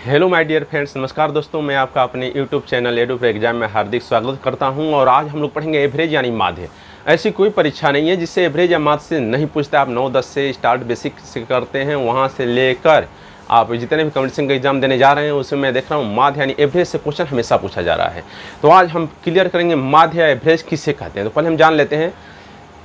Hello my dear friends, नमस्कार दोस्तों। मैं आपका अपने YouTube channel edu pro exam में हार्दिक स्वागत करता हूं। और आज हम लोग पढ़ेंगे एवरेज यानी माध्य। ऐसी कोई परीक्षा नहीं है जिससे एवरेज या माध्य से नहीं पूछता। आप 9-10 से स्टार्ट बेसिक से करते हैं, वहां से लेकर आप जितने भी कॉम्पिटिशन का एग्जाम देने जा रहे हैं उसमें मैं देख रहा हूँ माध्य यानी एवरेज से क्वेश्चन हमेशा पूछा जा रहा है। तो आज हम क्लियर करेंगे माध्य या एवरेज किसे कहते हैं। तो पहले हम जान लेते हैं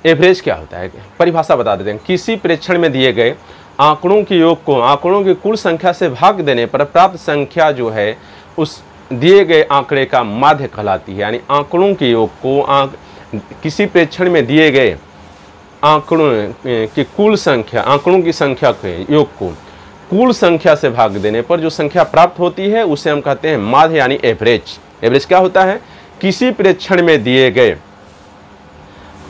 एवरेज क्या होता है, परिभाषा बता देते हैं। किसी प्रेक्षण में दिए गए आंकड़ों के योग को आंकड़ों की कुल संख्या से भाग देने पर प्राप्त संख्या जो है उस दिए गए आंकड़े का माध्य कहलाती है। यानी आंकड़ों के योग को किसी प्रेक्षण में दिए गए आंकड़ों की कुल संख्या आंकड़ों की संख्या के योग को कुल संख्या से भाग देने पर जो संख्या प्राप्त होती है उसे हम कहते हैं माध्य यानी एवरेज। एवरेज क्या होता है? किसी प्रेक्षण में दिए गए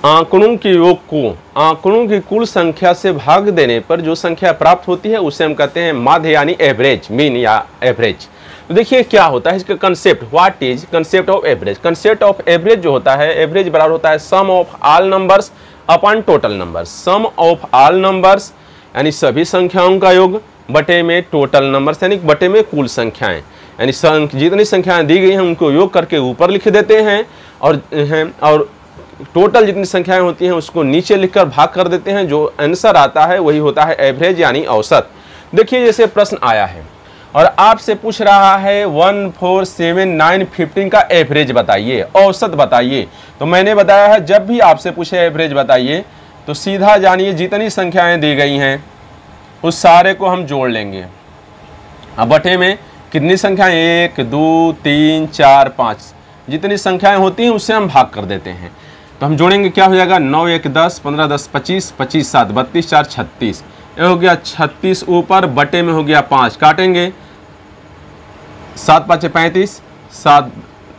आंकड़ों के योग को आंकड़ों की कुल संख्या से भाग देने पर जो संख्या प्राप्त होती है उसे हम कहते हैं माध्य यानी एवरेज, मीन या एवरेज। तो देखिए क्या होता है इसका concept. What is concept of average? Concept of average जो होता है, एवरेज बराबर होता है sum of all numbers upon total numbers. Sum of all numbers यानी सभी संख्याओं का योग बटे में टोटल नंबर्स यानी बटे में कुल संख्याएं। यानी जितनी संख्याएं दी गई हैं उनको योग करके ऊपर लिख देते हैं और टोटल जितनी संख्याएं होती हैं उसको नीचे लिखकर भाग कर देते हैं। जो आंसर आता है वही होता है एवरेज यानी औसत। देखिए जैसे प्रश्न आया है और आपसे पूछ रहा है 1, 4, 7, 9, 15 का एवरेज बताइए, औसत बताइए। तो मैंने बताया है जब भी आपसे पूछे एवरेज बताइए तो सीधा जानिए जितनी संख्याएं दी गई हैं उस सारे को हम जोड़ लेंगे। अब बटे में कितनी संख्याएं, 1, 2, 3, 4, 5 जितनी संख्याएं होती हैं उससे हम भाग कर देते हैं। तो हम जोड़ेंगे, क्या हो जाएगा? 9, 1, 10, 15, 10, 25, 25, 7, 32, 4, 36। ये हो गया 36 ऊपर बटे में हो गया 5, काटेंगे 7, 5, 35, 7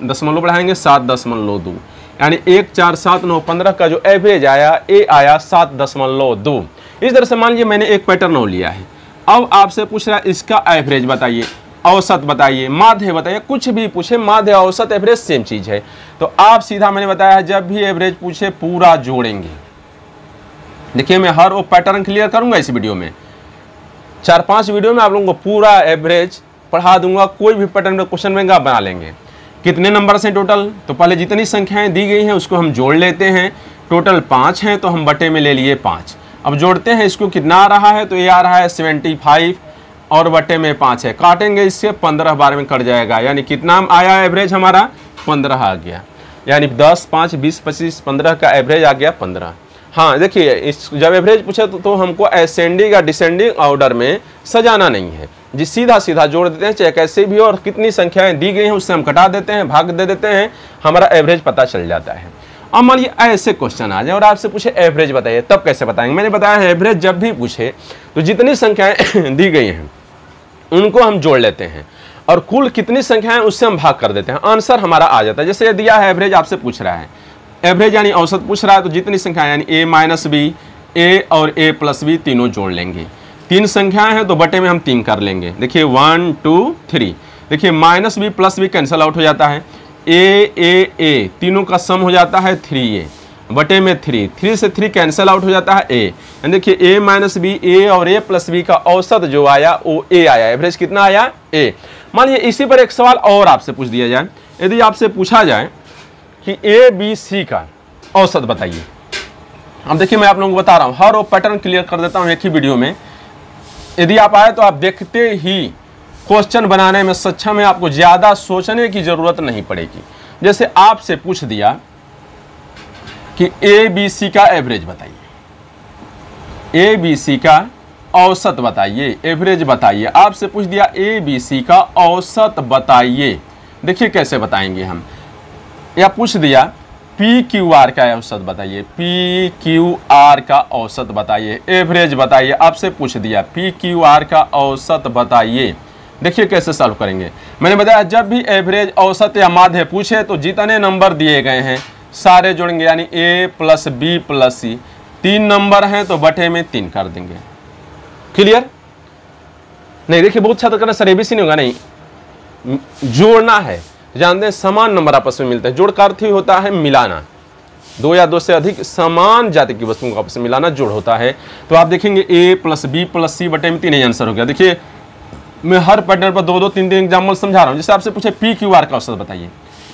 दशमलव बढ़ाएंगे 7.2 यानी 1, 4, 7, 9, 15 का जो एवरेज आया ए आया 7.2। इस तरह से मान लीजिए मैंने एक पैटर्न लिया है। अब आपसे पूछ रहा है इसका एवरेज बताइए, औसत बताइए, माध्य बताइए, कुछ भी पूछे माध्य औसत एवरेज सेम चीज है। तो आप सीधा मैंने बताया है जब भी एवरेज पूछे पूरा जोड़ेंगे। देखिए मैं हर वो पैटर्न क्लियर करूंगा इस वीडियो में। 4-5 वीडियो में आप लोगों को पूरा एवरेज पढ़ा दूंगा। कोई भी पैटर्न में क्वेश्चन में बना लेंगे। कितने नंबर हैं टोटल? तो पहले जितनी संख्याएं दी गई हैं उसको हम जोड़ लेते हैं। टोटल 5 हैं तो हम बटे में ले लिए 5। अब जोड़ते हैं, इसको कितना आ रहा है? तो ये आ रहा है 75 और बटे में 5 है। काटेंगे इससे 15 बार में कट जाएगा। यानी कितना आया एवरेज हमारा? 15 आ गया। यानी 10, 5, 20, 25, 15 का एवरेज आ गया 15। हाँ देखिए इस जब एवरेज पूछे तो हमको असेंडिंग या डिसेंडिंग ऑर्डर में सजाना नहीं है जी, सीधा सीधा जोड़ देते हैं चाहे कैसे भी हो। और कितनी संख्याएं दी गई हैं उससे हम कटा देते हैं, भाग दे देते हैं, हमारा एवरेज पता चल जाता है। अब मान लीजिए ऐसे क्वेश्चन आ जाए और आपसे पूछे एवरेज बताइए, तब कैसे बताएंगे? मैंने बताया है एवरेज जब भी पूछे तो जितनी संख्याएं दी गई हैं उनको हम जोड़ लेते हैं और कुल कितनी संख्याएं उससे हम भाग कर देते हैं, आंसर हमारा आ जाता है। जैसे ये दिया है एवरेज आपसे पूछ रहा है, एवरेज यानी औसत पूछ रहा है तो जितनी संख्याएं यानी a माइनस बी, a और a प्लस बी तीनों जोड़ लेंगे। 3 संख्याएं हैं तो बटे में हम 3 कर लेंगे। देखिए 1, 2, 3। देखिए minus B plus B cancel out हो जाता है। a तीनों का सम हो जाता है 3a बटे में 3 से 3 कैंसिल आउट हो जाता है a। देखिए a माइनस बी, a और a प्लस बी का औसत जो आया वो a आया। एवरेज कितना आया? a। मान लीजिए इसी पर एक सवाल और आपसे पूछ दिया जाए। यदि आपसे पूछा जाए कि a, b, c का औसत बताइए। अब देखिए मैं आप लोगों को बता रहा हूँ, हर वो पैटर्न क्लियर कर देता हूँ एक ही वीडियो में। यदि आप आए तो आप देखते ही क्वेश्चन बनाने में सक्षम है, आपको ज़्यादा सोचने की ज़रूरत नहीं पड़ेगी। जैसे आपसे पूछ दिया कि ए बी सी का एवरेज बताइए, ए बी सी का औसत बताइए, एवरेज बताइए। आपसे पूछ दिया ए बी सी का औसत बताइए। देखिए कैसे बताएंगे हम। या पूछ दिया पी क्यू आर का औसत बताइए, पी क्यू आर का औसत बताइए, एवरेज बताइए। आपसे पूछ दिया पी क्यू आर का औसत बताइए। देखिए कैसे सॉल्व करेंगे। मैंने बताया जब भी एवरेज, औसत या माध्य पूछे तो जितने नंबर दिए गए हैं सारे जोड़ेंगे। यानी a plus B plus C 3 number हैं तो बटे में 3 कर देंगे। क्लियर? नहीं देखिए बहुत छात्र करना सर एबीसी नहीं होगा, नहीं जोड़ना है। जानते हैं समान नंबर आपस में मिलते हैं। जोड़ का अर्थ ही होता है मिलाना। 2 या 2 से अधिक समान जाति की वस्तुओं को आपस में मिलाना जोड़ होता है। तो आप देखेंगे a प्लस बी प्लस सी बटे में 3 ही आंसर हो गया। देखिए मैं हर पैटर्न पर 2-2 3-3 एग्जाम्पल समझा रहा हूँ। जैसे आपसे पूछे पी क्यू आर का औसत बताइए,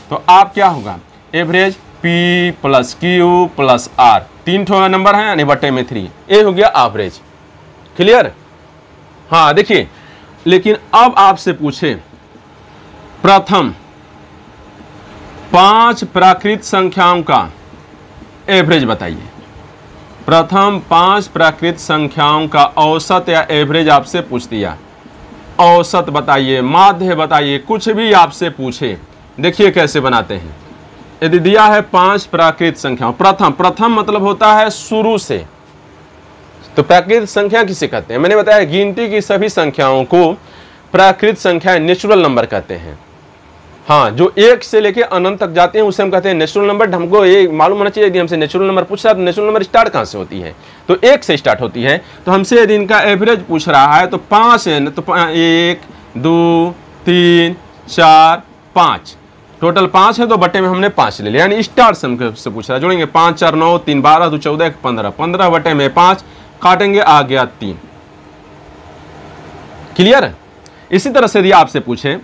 तो आप क्या होगा, average P plus Q plus R, 3 ठो नंबर है यानी बटे में 3, ये हो गया एवरेज। क्लियर? हाँ देखिए, लेकिन अब आपसे पूछे प्रथम 5 प्राकृत संख्याओं का एवरेज बताइए, प्रथम 5 प्राकृत संख्याओं का औसत या एवरेज आपसे पूछ दिया, औसत बताइए, माध्य बताइए, कुछ भी आपसे पूछे, देखिए कैसे बनाते हैं। यदि दिया है 5 प्राकृत संख्याओं, प्रथम मतलब होता है शुरू से, तो प्राकृत संख्या किसे कहते हैं? मैंने बताया गिनती की सभी संख्याओं को प्राकृत संख्याएं, नेचुरल नंबर कहते हैं। हाँ, जो 1 से लेके अनंत तक जाते हैं उसे हम कहते हैं नेचुरल नंबर। हमको ये मालूम होना चाहिए, यदि हमसे नेचुरल नंबर पूछ रहा है तो नेचुरल नंबर स्टार्ट कहाँ से होती है, तो 1 से स्टार्ट होती है। तो हमसे यदि इनका एवरेज पूछ रहा है तो 5 है, तो 1 2 3 4 5, टोटल 5 है, तो बटे में हमने 5 ले लिया, यानी स्टार्ट से पूछ रहा है। जोड़ेंगे 5 4 9 3 12 2 14 15, 15 बटे में 5, काटेंगे आ गया 3। क्लियर? इसी तरह से यदि आपसे पूछे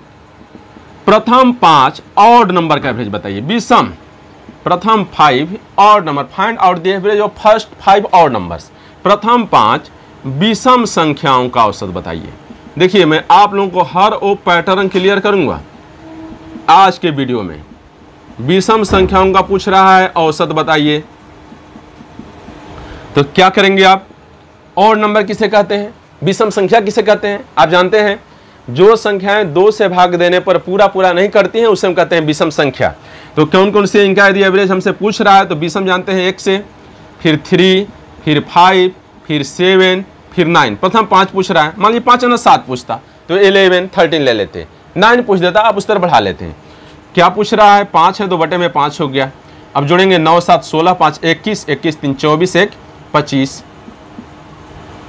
प्रथम 5 ऑड नंबर का एवरेज बताइए, विषम प्रथम 5 odd number, find out the average of first 5 odd numbers, प्रथम 5 विषम संख्याओं का औसत बताइए। देखिए मैं आप लोगों को हर वो पैटर्न क्लियर करूंगा आज के वीडियो में। विषम संख्याओं का पूछ रहा है, औसत बताइए, तो क्या करेंगे आप? ऑड नंबर किसे कहते हैं, विषम संख्या किसे कहते हैं? आप जानते हैं जो संख्याएं 2 से भाग देने पर पूरा नहीं करती हैं उसे हम कहते हैं विषम संख्या। तो कौन कौन से इनका यदि एवरेज हमसे पूछ रहा है तो विषम जानते हैं 1 से, फिर 3, फिर 5, फिर 7, फिर 9। प्रथम 5 पूछ रहा है, मान लीजिए 5 ना 7 पूछता तो 11 13 ले लेते, 9 पूछ देता आप उस तरह बढ़ा लेते हैं। क्या पूछ रहा है? 5 है तो बटे में 5 हो गया। अब जोड़ेंगे 9 7 16, 5 21, 21 3 24, 1 25,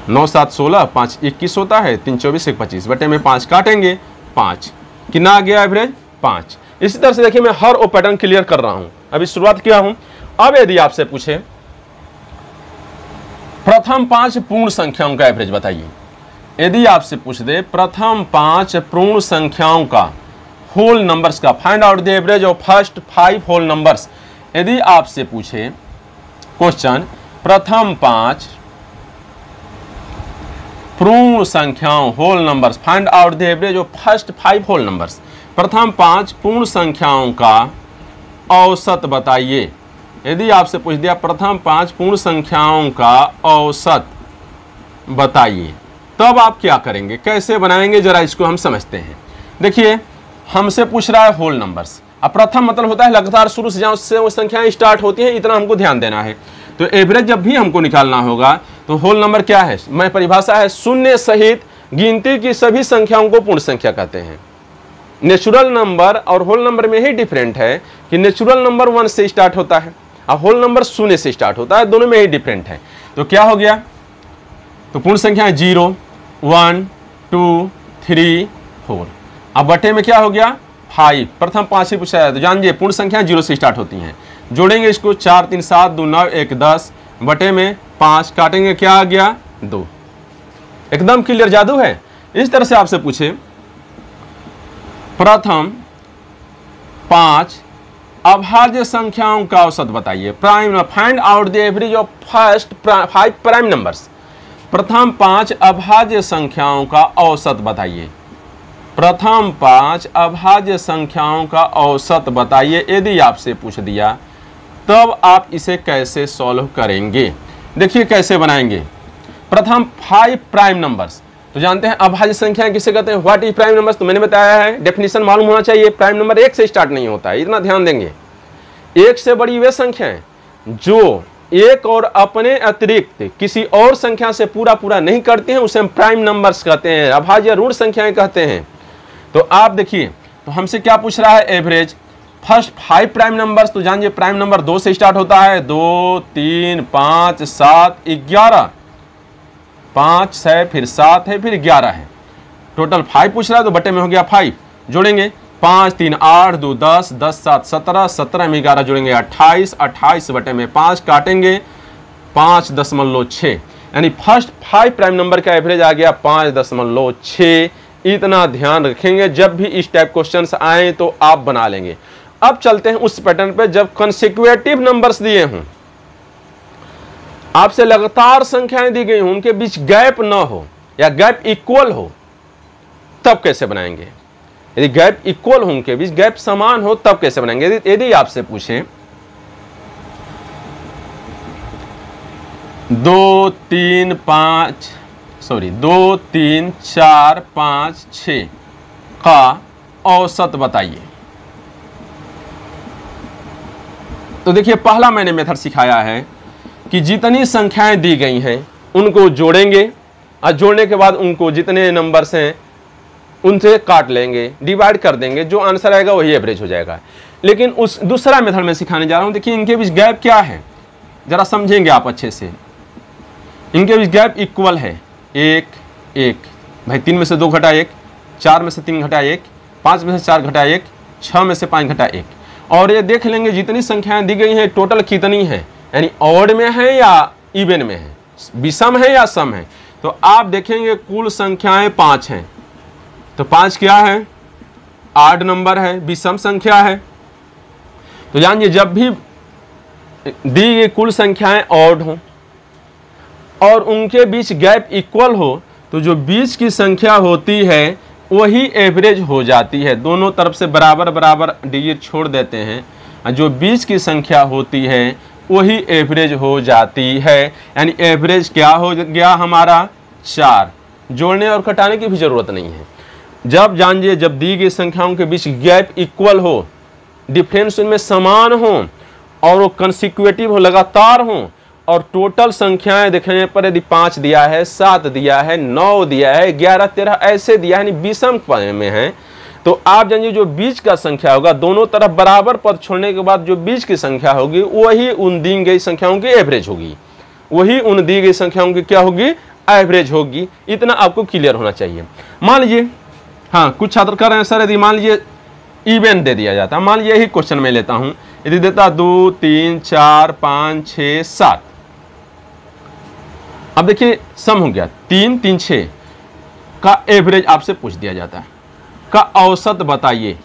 9 7 16, 5 21 होता है, 3 24 1 25, बटे में 5, काटेंगे 5, कितना आ गया एवरेज? 5। इसी तरह से देखिए मैं हर वो पैटर्न क्लियर कर रहा हूं, अभी शुरुआत किया हूं। अब यदि आपसे पूछे प्रथम 5 पूर्ण संख्याओं का एवरेज बताइए, यदि आपसे पूछ दे प्रथम 5 पूर्ण संख्याओं का होल नंबर्स का, find out the average of first 5 whole numbers, यदि आपसे पूछे क्वेश्चन प्रथम 5 पूर्ण संख्याओं whole numbers, find out the average of first 5 whole numbers, प्रथम 5 पूर्ण संख्याओं का औसत बताइए। यदि आपसे पूछ दिया प्रथम 5 पूर्ण संख्याओं का औसत बताइए, तब आप क्या करेंगे, कैसे बनाएंगे, जरा इसको हम समझते हैं। देखिए हमसे पूछ रहा है होल नंबर्स, अब प्रथम मतलब होता है लगातार शुरू से जहाँ से वो संख्याएं स्टार्ट होती हैं, इतना हमको ध्यान देना है। तो एवरेज जब भी हमको निकालना होगा तो होल नंबर क्या है, मैं परिभाषा है शून्य सहित गिनती की सभी संख्याओं को पूर्ण संख्या कहते हैं। नेचुरल नंबर और होल नंबर में ही डिफरेंट है कि नेचुरल नंबर 1 से स्टार्ट होता है और होल नंबर 0 से स्टार्ट होता है, दोनों में ही डिफरेंट है। तो क्या हो गया, तो पूर्ण संख्या 0 1 2 3 4, अब बटे में क्या हो गया 5, प्रथम 5 ही पूछा है तो जानिए पूर्ण संख्या 0 से स्टार्ट होती हैं। जोड़ेंगे इसको 4 3 7 2 9 1 10, बटे में 5, काटेंगे क्या आ गया 2। एकदम क्लियर जादू है। इस तरह से आपसे पूछे प्रथम 5 अभाज्य संख्याओं का औसत बताइए, prime, find out the average of first 5 prime numbers, प्रथम 5 अभाज्य संख्याओं का औसत बताइए, प्रथम 5 अभाज्य संख्याओं का औसत बताइए। यदि आपसे पूछ दिया तब आप इसे कैसे सॉल्व करेंगे, देखिए कैसे बनाएंगे। प्रथम 5 प्राइम नंबर्स, तो जानते हैं अभाज्य संख्या किसे कहते हैं, व्हाट इज प्राइम नंबर्स, तो मैंने बताया है डेफिनेशन मालूम होना चाहिए। प्राइम नंबर 1 से स्टार्ट नहीं होता है, इतना ध्यान देंगे। 1 से बड़ी वे संख्याएं जो एक और अपने अतिरिक्त किसी और संख्या से पूरा नहीं करते हैं उसे हम प्राइम नंबर्स कहते हैं, अभाज्य ऋण संख्याएं कहते हैं। तो आप देखिए, तो हमसे क्या पूछ रहा है एवरेज फर्स्ट 5 प्राइम नंबर्स, तो जानिए प्राइम नंबर 2 से स्टार्ट होता है, 2 3 5 7 11, 5 6 फिर 7 है फिर 11 है, टोटल 5 पूछ रहा है तो बटे में हो गया 5। जोड़ेंगे 5 3 8 2 10 10 7 17, 17 में 11 जोड़ेंगे 28, 28 बटे में 5, काटेंगे 5.6, यानी फर्स्ट 5 प्राइम नंबर का एवरेज आ गया 5.6। इतना ध्यान रखेंगे, जब भी इस टाइप क्वेश्चंस आए तो आप बना लेंगे। अब चलते हैं उस पैटर्न पे जब कंसेक्यूटिव नंबर्स दिए हों, आपसे लगातार संख्याएं दी गई हों, उनके बीच गैप ना हो या गैप इक्वल हो, तब कैसे बनाएंगे। यदि गैप इक्वल हो, उनके बीच गैप समान हो, तब कैसे बनाएंगे। यदि आपसे पूछें 2 3 4 5 6 का औसत बताइए, तो देखिए पहला मैंने मेथड सिखाया है कि जितनी संख्याएं दी गई हैं उनको जोड़ेंगे और जोड़ने के बाद उनको जितने नंबर्स हैं उनसे काट लेंगे, डिवाइड कर देंगे, जो आंसर आएगा वही एवरेज हो जाएगा। लेकिन उस दूसरा मेथड में सिखाने जा रहा हूं। देखिए इनके बीच गैप क्या है, जरा समझेंगे आप अच्छे से। इनके बीच गैप इक्वल है, 1 1 भाई 3 में से 2 घटा 1, 4 में से 3 घटा 1, 5 में से 4 घटा 1, 6 में से 5 घटा 1। और ये देख लेंगे जितनी संख्याएं दी गई हैं टोटल कितनी है, यानी ऑड में है या इवन में है, विषम है या सम है। तो आप देखेंगे कुल संख्याएं 5 हैं, तो 5 क्या है, ऑड नंबर है, विषम संख्या है। तो जानिए जब भी दी गई कुल संख्याएं ऑड हो और उनके बीच गैप इक्वल हो, तो जो बीच की संख्या होती है वही एवरेज हो जाती है। दोनों तरफ से बराबर बराबर डिजिट छोड़ देते हैं, जो बीच की संख्या होती है वही एवरेज हो जाती है। यानी एवरेज क्या हो गया हमारा 4, जोड़ने और घटाने की भी जरूरत नहीं है। जब जानिए जब दी गई संख्याओं के बीच गैप इक्वल हो, डिफरेंस उनमें समान हो और वो कंसेक्यूटिव हो, लगातार हो, और टोटल संख्याएं देखने पर यदि 5 दिया है, 7 दिया है, 9 दिया है, 11 13 ऐसे दिया है, यानी विषम में है, तो आप जानिए जो बीच का संख्या होगा, दोनों तरफ बराबर पद छोड़ने के बाद जो बीच की संख्या होगी वही उन दी गई संख्याओं की एवरेज होगी, वही उन दी गई संख्याओं की क्या होगी, एवरेज होगी। इतना आपको क्लियर होना चाहिए। मान लीजिए हाँ कुछ छात्र कर रहे हैं सर यदि मान लीजिए इवन दे दिया जाता, मान लीजिए यही क्वेश्चन में लेता हूं, यदि देता 2 3 4 5 6 7, अब देखिए सम हो गया 3 3 6 का एवरेज आपसे पूछ दिया जाता है, का औसत बताइए,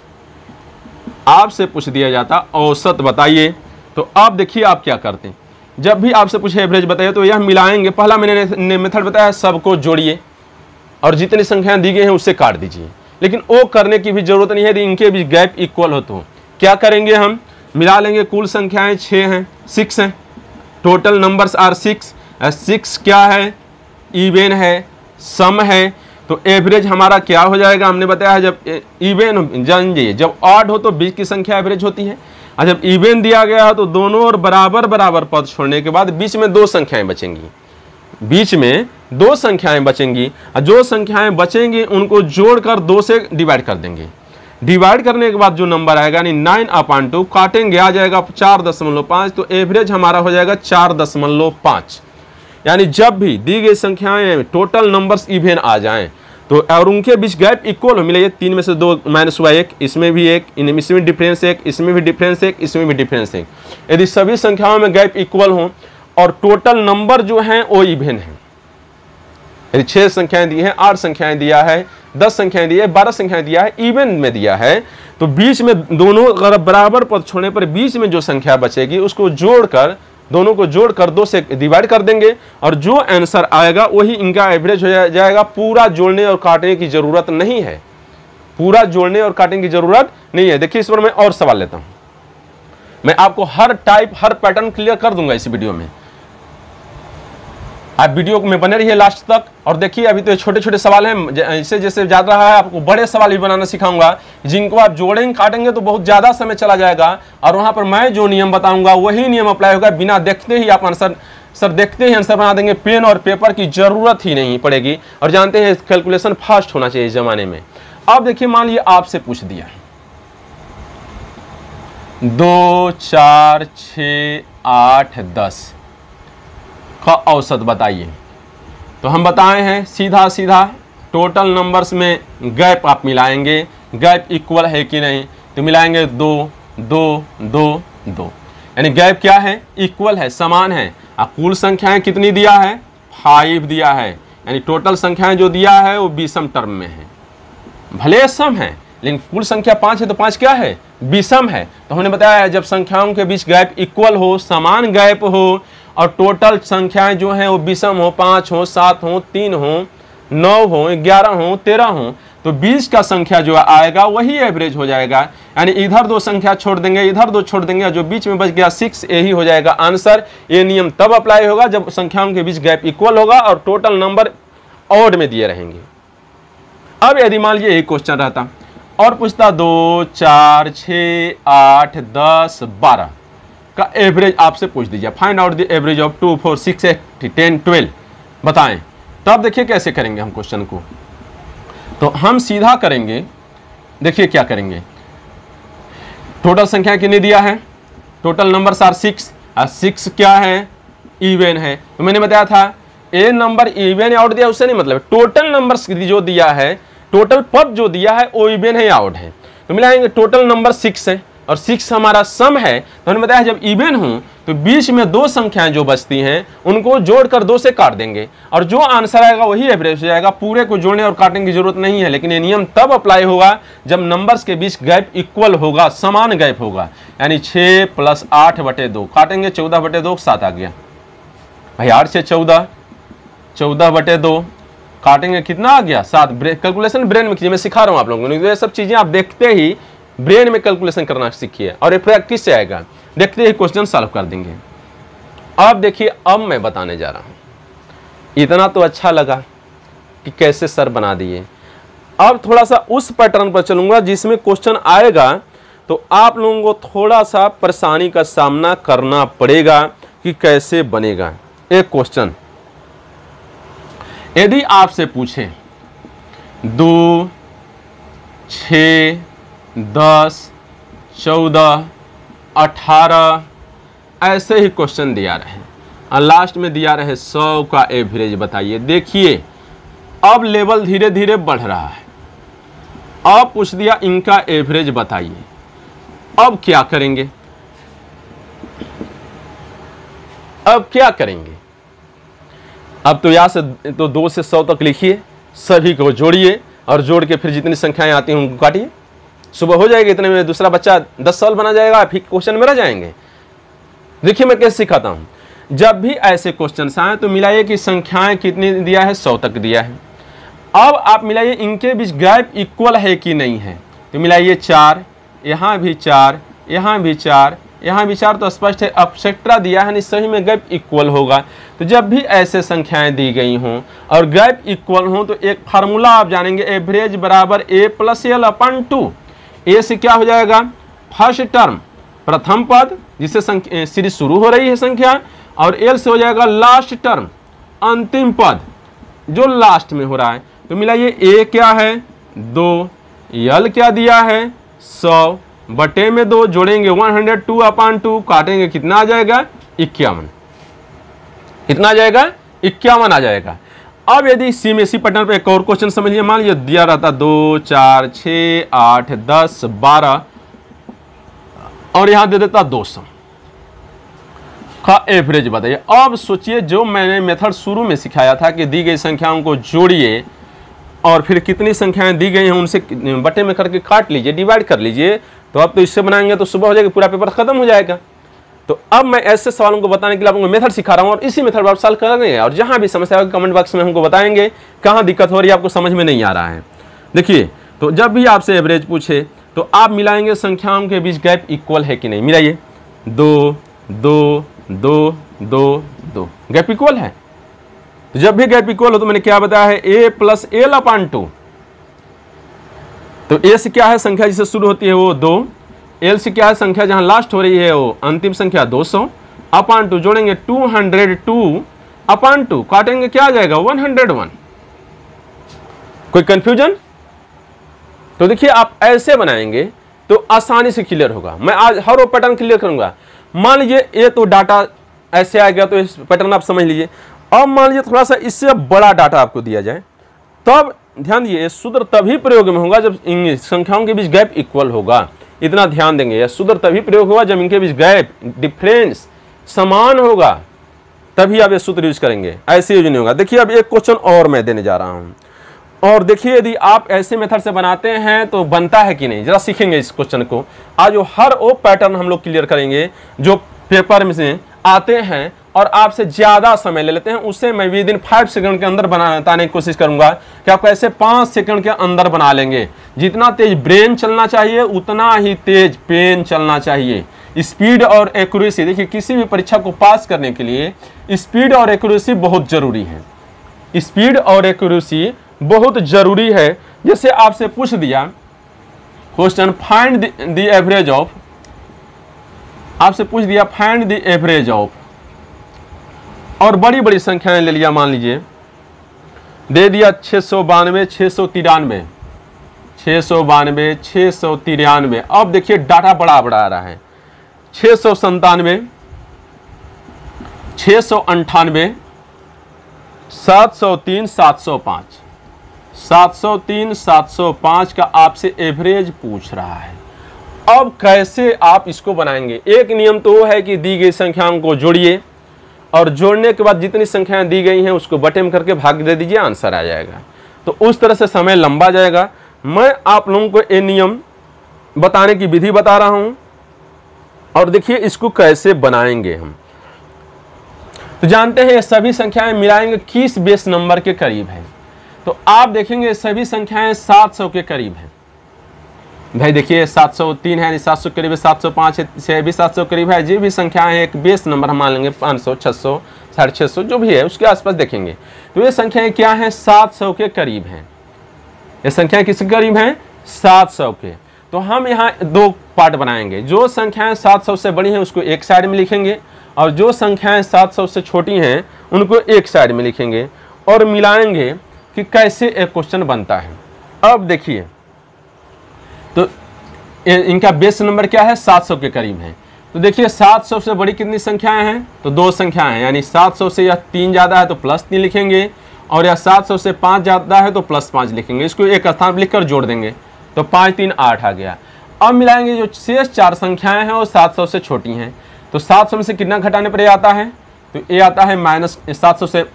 आपसे पूछ दिया जाता औसत बताइए। तो आप देखिए आप क्या करते हैं, जब भी आपसे पूछे एवरेज बताइए तो यह मिलाएंगे। पहला मैंने मेथड बताया सबको जोड़िए और जितनी संख्याएं दी गई हैं उससे काट दीजिए, लेकिन वो करने की भी जरूरत नहीं है। यदि इनके बीच गैप इक्वल हो तो क्या करेंगे, हम मिला लेंगे। कुल संख्याएं 6 हैं, 6 हैं, टोटल नंबर्स आर 6। 6 क्या है, इवन है, सम है, तो एवरेज हमारा क्या हो जाएगा, हमने बताया है जब इवन जानिए जब ऑड हो तो बीच की संख्या एवरेज होती है, और जब इवन दिया गया है तो दोनों और बराबर बराबर पद छोड़ने के बाद बीच में 2 संख्याएं बचेंगी, बीच में 2 संख्याएं बचेंगी, और जो संख्याएं बचेंगी उनको जोड़कर 2 से डिवाइड कर देंगे। डिवाइड करने के बाद जो नंबर आएगा यानी 9/2 काटेंगे आ जाएगा 4.5, तो एवरेज हमारा हो जाएगा 4.5। यानी जब भी दी गई संख्याएं टोटल नंबर्स इवन आ जाएं तो और उनके बीच गैप इक्वल हो, मिले 3 में से 2 माइनस हुआ 1, इसमें भी 1, इसमें डिफरेंस 1, इसमें भी डिफरेंस 1, इसमें भी डिफरेंस 1। यदि सभी संख्याओं में गैप इक्वल हो और टोटल नंबर जो हैं वो इवन है, यदि 6 संख्याएं दी हैं, 8 संख्याएं दिया है, 10 संख्याएं दी है, 12 संख्याएं दिया है, इवन में दिया है, तो बीच में दोनों अगर बराबर पद छोड़ने पर बीच में जो संख्या बचेगी उसको जोड़कर, दोनों को जोड़कर 2 से डिवाइड कर देंगे और जो आंसर आएगा वही इनका एवरेज हो जाएगा। पूरा जोड़ने और काटने की जरूरत नहीं है, पूरा जोड़ने और काटने की जरूरत नहीं है। देखिए इस पर मैं और सवाल लेता हूं, मैं आपको हर टाइप हर पैटर्न क्लियर कर दूंगा इस वीडियो में। आप वीडियो में बने रहिए लास्ट तक और देखिए। अभी तो छोटे छोटे सवाल हैं, जैसे जैसे जा रहा है आपको बड़े सवाल भी बनाना सिखाऊंगा, जिनको आप जोड़ेंगे काटेंगे तो बहुत ज़्यादा समय चला जाएगा, और वहाँ पर मैं जो नियम बताऊंगा वही नियम अप्लाई होगा। बिना देखते ही आप आंसर देखते ही आंसर बना देंगे, पेन और पेपर की जरूरत ही नहीं पड़ेगी। और जानते हैं कैलकुलेशन फास्ट होना चाहिए इस जमाने में। अब देखिए मान लीजिए आपसे पूछ दिया 2 4 6 8 10 का औसत बताइए। तो हम बताए हैं सीधा सीधा टोटल नंबर्स में गैप आप मिलाएंगे, गैप इक्वल है कि नहीं, तो मिलाएंगे 2 2 2 2, यानी गैप क्या है, इक्वल है, समान है। कुल संख्याएं कितनी दिया है, 5 दिया है, यानी टोटल संख्याएं जो दिया है वो विषम टर्म में है। भले सम है लेकिन कुल संख्या 5 है तो 5 क्या है, विषम है। तो हमने बताया जब संख्याओं के बीच गैप इक्वल हो, समान गैप हो और टोटल संख्याएं जो हैं वो विषम हो, 5 हो, 7 हो, 3 हो, 9 हो, 11 हो, 13 हो, तो 20 का संख्या जो आएगा वही एवरेज हो जाएगा। यानी इधर 2 संख्या छोड़ देंगे, इधर 2 छोड़ देंगे, जो बीच में बच गया 6, यही हो जाएगा आंसर। ये नियम तब अप्लाई होगा जब संख्याओं के बीच गैप इक्वल होगा और टोटल नंबर ऑड में दिए रहेंगे। अब यदि मान लीजिए एक क्वेश्चन रहता और पूछता 2, 4, 6, 8, 10, 12 का एवरेज आपसे पूछ दीजिए, find out the average of 2, 4, 6, 8, 10, 12 बताएं। तो अब देखिए कैसे करेंगे हम क्वेश्चन को। तो हम सीधा करेंगे, देखिए क्या करेंगे, टोटल संख्या कितनी दिया है, टोटल नंबर्स आर 6 और 6 क्या है, इवन है। तो मैंने बताया था ए नंबर इवन या ऑड दिया उससे नहीं मतलब, टोटल नंबर्स जो दिया है, टोटल पद जो दिया है वो इवन है या ऑड है। तो मिलाएंगे टोटल नंबर 6 है और 6 हमारा सम है। तो हमने बताया जब इवन हो तो बीच में 2 संख्याएं जो बचती हैं उनको जोड़कर 2 से काट देंगे और जो आंसर आएगा वही एवरेज हो जाएगा। पूरे को जोड़ने और काटने की जरूरत नहीं है, लेकिन ये नियम तब अप्लाई होगा जब नंबर्स के बीच गैप इक्वल होगा, समान गैप होगा। यानी 6 + 8/2 काटेंगे, 14/2 7 आ गया भाई, 8 से 14, 14/2 काटेंगे, कितना आ गया 7। कैलकुलेशन ब्रेन में कीजिए, मैं सिखा रहा हूं आप लोगों को, ये सब चीजें आप देखते ही ब्रेन में कैलकुलेशन करना सीखिए और ये प्रैक्टिस से आएगा, देखते ही क्वेश्चन सॉल्व कर देंगे। अब देखिए, अब मैं बताने जा रहा हूं। इतना तो अच्छा लगा कि कैसे सर बना दिए। अब थोड़ा सा उस पैटर्न पर चलूंगा जिसमें क्वेश्चन आएगा तो आप लोगों को थोड़ा सा परेशानी का सामना करना पड़ेगा कि कैसे बनेगा। एक क्वेश्चन यदि आपसे पूछे 2, 6, 10, 14, 18 ऐसे ही क्वेश्चन दिया रहे और लास्ट में दिया रहे 100 का एवरेज बताइए। देखिए अब लेवल धीरे धीरे बढ़ रहा है। अब पूछ दिया इनका एवरेज बताइए। अब क्या करेंगे, अब क्या करेंगे? अब तो यहाँ से तो 2 से 100 तक लिखिए, सभी को जोड़िए और जोड़ के फिर जितनी संख्याएं आती हैं उनको काटिए। सुबह हो जाएगी, इतने में दूसरा बच्चा 10 साल बना जाएगा, फिर क्वेश्चन में रह जाएंगे। देखिए मैं कैसे सिखाता हूं। जब भी ऐसे क्वेश्चन आए तो मिलाइए कि संख्याएं कितनी दिया है, 100 तक दिया है। अब आप मिलाइए इनके बीच गैप इक्वल है कि नहीं है। तो मिलाइए 4, यहाँ भी 4, यहाँ भी 4, यहाँ भी 4, तो स्पष्ट है एक्सेट्रा दिया है, सही में गैप इक्वल होगा। तो जब भी ऐसे संख्याएं दी गई हों और गैप इक्वल हों तो एक फार्मूला आप जानेंगे, एवरेज बराबर A + L/2। ए से क्या हो जाएगा, फर्स्ट टर्म प्रथम पद जिससे सीरीज शुरू हो रही है संख्या, और एल से हो जाएगा लास्ट टर्म अंतिम पद जो लास्ट में हो रहा है। तो मिलाइए ए क्या है 2, एल क्या दिया है 100 बटे में 2, जोड़ेंगे 102/2, काटेंगे कितना आ जाएगा 51। कितना आ जाएगा 51 आ जाएगा। अब यदि इसी में इसी पैटर्न पे एक और क्वेश्चन समझिए। मान लीजिए दिया रहता 2, 4, 6, 8, 10, 12 और यहां दे देता 200 का एवरेज बताइए। अब सोचिए जो मैंने मेथड शुरू में सिखाया था कि दी गई संख्याओं को जोड़िए और फिर कितनी संख्याएं दी गई हैं उनसे बटे में करके काट लीजिए, डिवाइड कर लीजिए। तो अब तो इससे बनाएंगे तो सुबह हो जाएगी, पूरा पेपर खत्म हो जाएगा। तो अब मैं ऐसे सवालों को बताने के लिए आपको मेथड सिखा रहा हूं और इसी मेथड पर आप सॉल्व करेंगे और जहां भी समस्या होगी कमेंट बॉक्स में हमको बताएंगे कहां दिक्कत हो रही है, आपको समझ में नहीं आ रहा है। देखिए तो जब भी आपसे एवरेज पूछे तो आप मिलाएंगे संख्याओं के बीच गैप इक्वल है कि नहीं। मिलाइए 2, 2, 2, 2, 2 गैप इक्वल है। तो जब भी गैप इक्वल हो तो मैंने क्या बताया है A + L/2। तो ए से क्या है संख्या जिससे शुरू होती है वो 2, एल से क्या है संख्या जहां लास्ट हो रही है वो अंतिम संख्या 200/2, जोड़ेंगे 202/2, काटेंगे क्या आ जाएगा 101। कोई कंफ्यूजन? तो देखिए आप ऐसे बनाएंगे तो आसानी से क्लियर होगा। मैं आज हर वो पैटर्न क्लियर करूंगा। मान लीजिए ये तो डाटा ऐसे आ गया तो इस पैटर्न आप समझ लीजिए। अब मान लीजिए थोड़ा सा इससे बड़ा डाटा आपको दिया जाए, तब ध्यान दिए सूत्र तभी प्रयोग में होगा जब इन संख्याओं के बीच गैप इक्वल होगा। इतना ध्यान देंगे, यह सूत्र तभी प्रयोग होगा जब इनके बीच गैप डिफरेंस समान होगा, तभी आप ये सूत्र यूज करेंगे, ऐसे यूज नहीं होगा। देखिए अब एक क्वेश्चन और मैं देने जा रहा हूं। और देखिए यदि आप ऐसे मेथड से बनाते हैं तो बनता है कि नहीं, जरा सीखेंगे इस क्वेश्चन को। आज वो हर वो पैटर्न हम लोग क्लियर करेंगे जो पेपर में से आते हैं और आपसे ज्यादा समय ले लेते हैं, उससे मैं विद इन 5 सेकंड के अंदर बताने की कोशिश करूंगा कि आप कैसे 5 सेकंड के अंदर बना लेंगे। जितना तेज ब्रेन चलना चाहिए उतना ही तेज पेन चलना चाहिए। स्पीड और एक्यूरेसी, देखिए किसी भी परीक्षा को पास करने के लिए स्पीड और एक्यूरेसी बहुत जरूरी है। स्पीड और एक्यूरेसी बहुत जरूरी है। जैसे आपसे पूछ दिया question find the average of, आपसे पूछ दिया फाइंड द एवरेज ऑफ, और बड़ी बड़ी संख्याएं ले लिया, मान लीजिए दे दिया 692, 693, 692, 693। अब देखिए डाटा बड़ा बड़ा आ रहा है, 697, 698, 703, 705, 703, 705 का आपसे एवरेज पूछ रहा है। अब कैसे आप इसको बनाएंगे? एक नियम तो वो है कि दी गई संख्याओं को जोड़िए और जोड़ने के बाद जितनी संख्याएं दी गई हैं उसको बटे में करके भाग दे दीजिए, आंसर आ जाएगा। तो उस तरह से समय लंबा जाएगा। मैं आप लोगों को ये नियम बताने की विधि बता रहा हूं और देखिए इसको कैसे बनाएंगे हम। तो जानते हैं ये सभी संख्याएं मिलाएंगे किस बेस नंबर के करीब है। तो आप देखेंगे सभी संख्याएं 700 के करीब हैं। भाई देखिए 703 है, 700 के करीब है, 705 है, 6 भी 700 करीब है। जो भी संख्याएं एक बेस नंबर हम मान लेंगे 500, 600, 650 जो भी है उसके आसपास देखेंगे। तो ये संख्याएं क्या हैं? 700 के करीब हैं। ये संख्याएं किसके करीब हैं? 700 के। तो हम यहाँ दो पार्ट बनाएंगे। जो संख्याएं 700 से बड़ी हैं उसको एक साइड में लिखेंगे और जो संख्याएं 700 से छोटी हैं उनको एक साइड में लिखेंगे और मिलाएंगे कि कैसे एक क्वेश्चन बनता है। अब देखिए तो इनका बेस नंबर क्या है? 700 के करीब है। तो देखिए 700 से बड़ी कितनी संख्याएं हैं? तो दो संख्याएं हैं, यानी 700 से यह 3 ज़्यादा है तो +3 लिखेंगे और यह 700 से 5 ज़्यादा है तो +5 लिखेंगे। इसको एक स्थान पर लिखकर जोड़ देंगे तो 5 3 8 आ गया। अब मिलाएंगे जो शेष 4 संख्याएं हैं वो 700 से छोटी हैं। तो 700 में से कितना घटाने पर ये आता है? तो ये आता है -700 से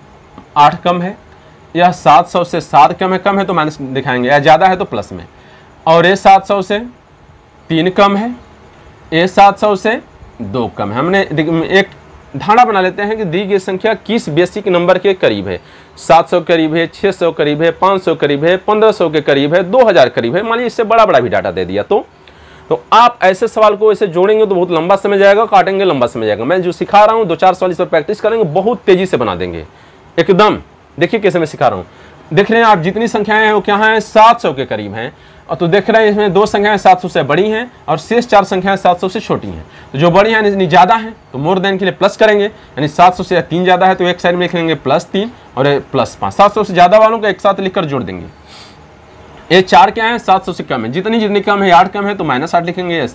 8 कम है, यह 700 से 7 कम है तो माइनस दिखाएंगे, या ज़्यादा है तो प्लस में, और ये 700 से 3 कम है, ये 700 से 2 कम है। हमने एक धारणा बना लेते हैं कि दी गई संख्या किस बेसिक नंबर के करीब है। 700 करीब है, 600 करीब है, 500 करीब है, 1500 के करीब है, 2000 करीब है। मान लीजिए इससे बड़ा बड़ा भी डाटा दे दिया तो आप ऐसे सवाल को ऐसे जोड़ेंगे तो बहुत लंबा समय जाएगा, काटेंगे लंबा समय जाएगा। मैं जो सिखा रहा हूँ 2-4 सवाल इस पर प्रैक्टिस करेंगे, बहुत तेजी से बना देंगे एकदम। देखिए कैसे मैं सिखा रहा हूँ। देख रहे हैं आप जितनी संख्याएं हैं वो क्या हैं? 700 के करीब हैं। और तो देख रहे हैं इसमें 2 संख्याएं 700 से बड़ी हैं और शेष 4 संख्याएं 700 से छोटी हैं। तो जो बड़ी हैं यानी ज़्यादा हैं तो मोर देन के लिए प्लस करेंगे, यानी 700 से 3 ज़्यादा है तो एक साइड में लिख लेंगे +3 और +5। 700 से ज़्यादा वालों को एक साथ लिखकर जोड़ देंगे। ये 4 क्या है? 700 से कम है। जितनी कम है, 8 कम है तो -8 लिखेंगे,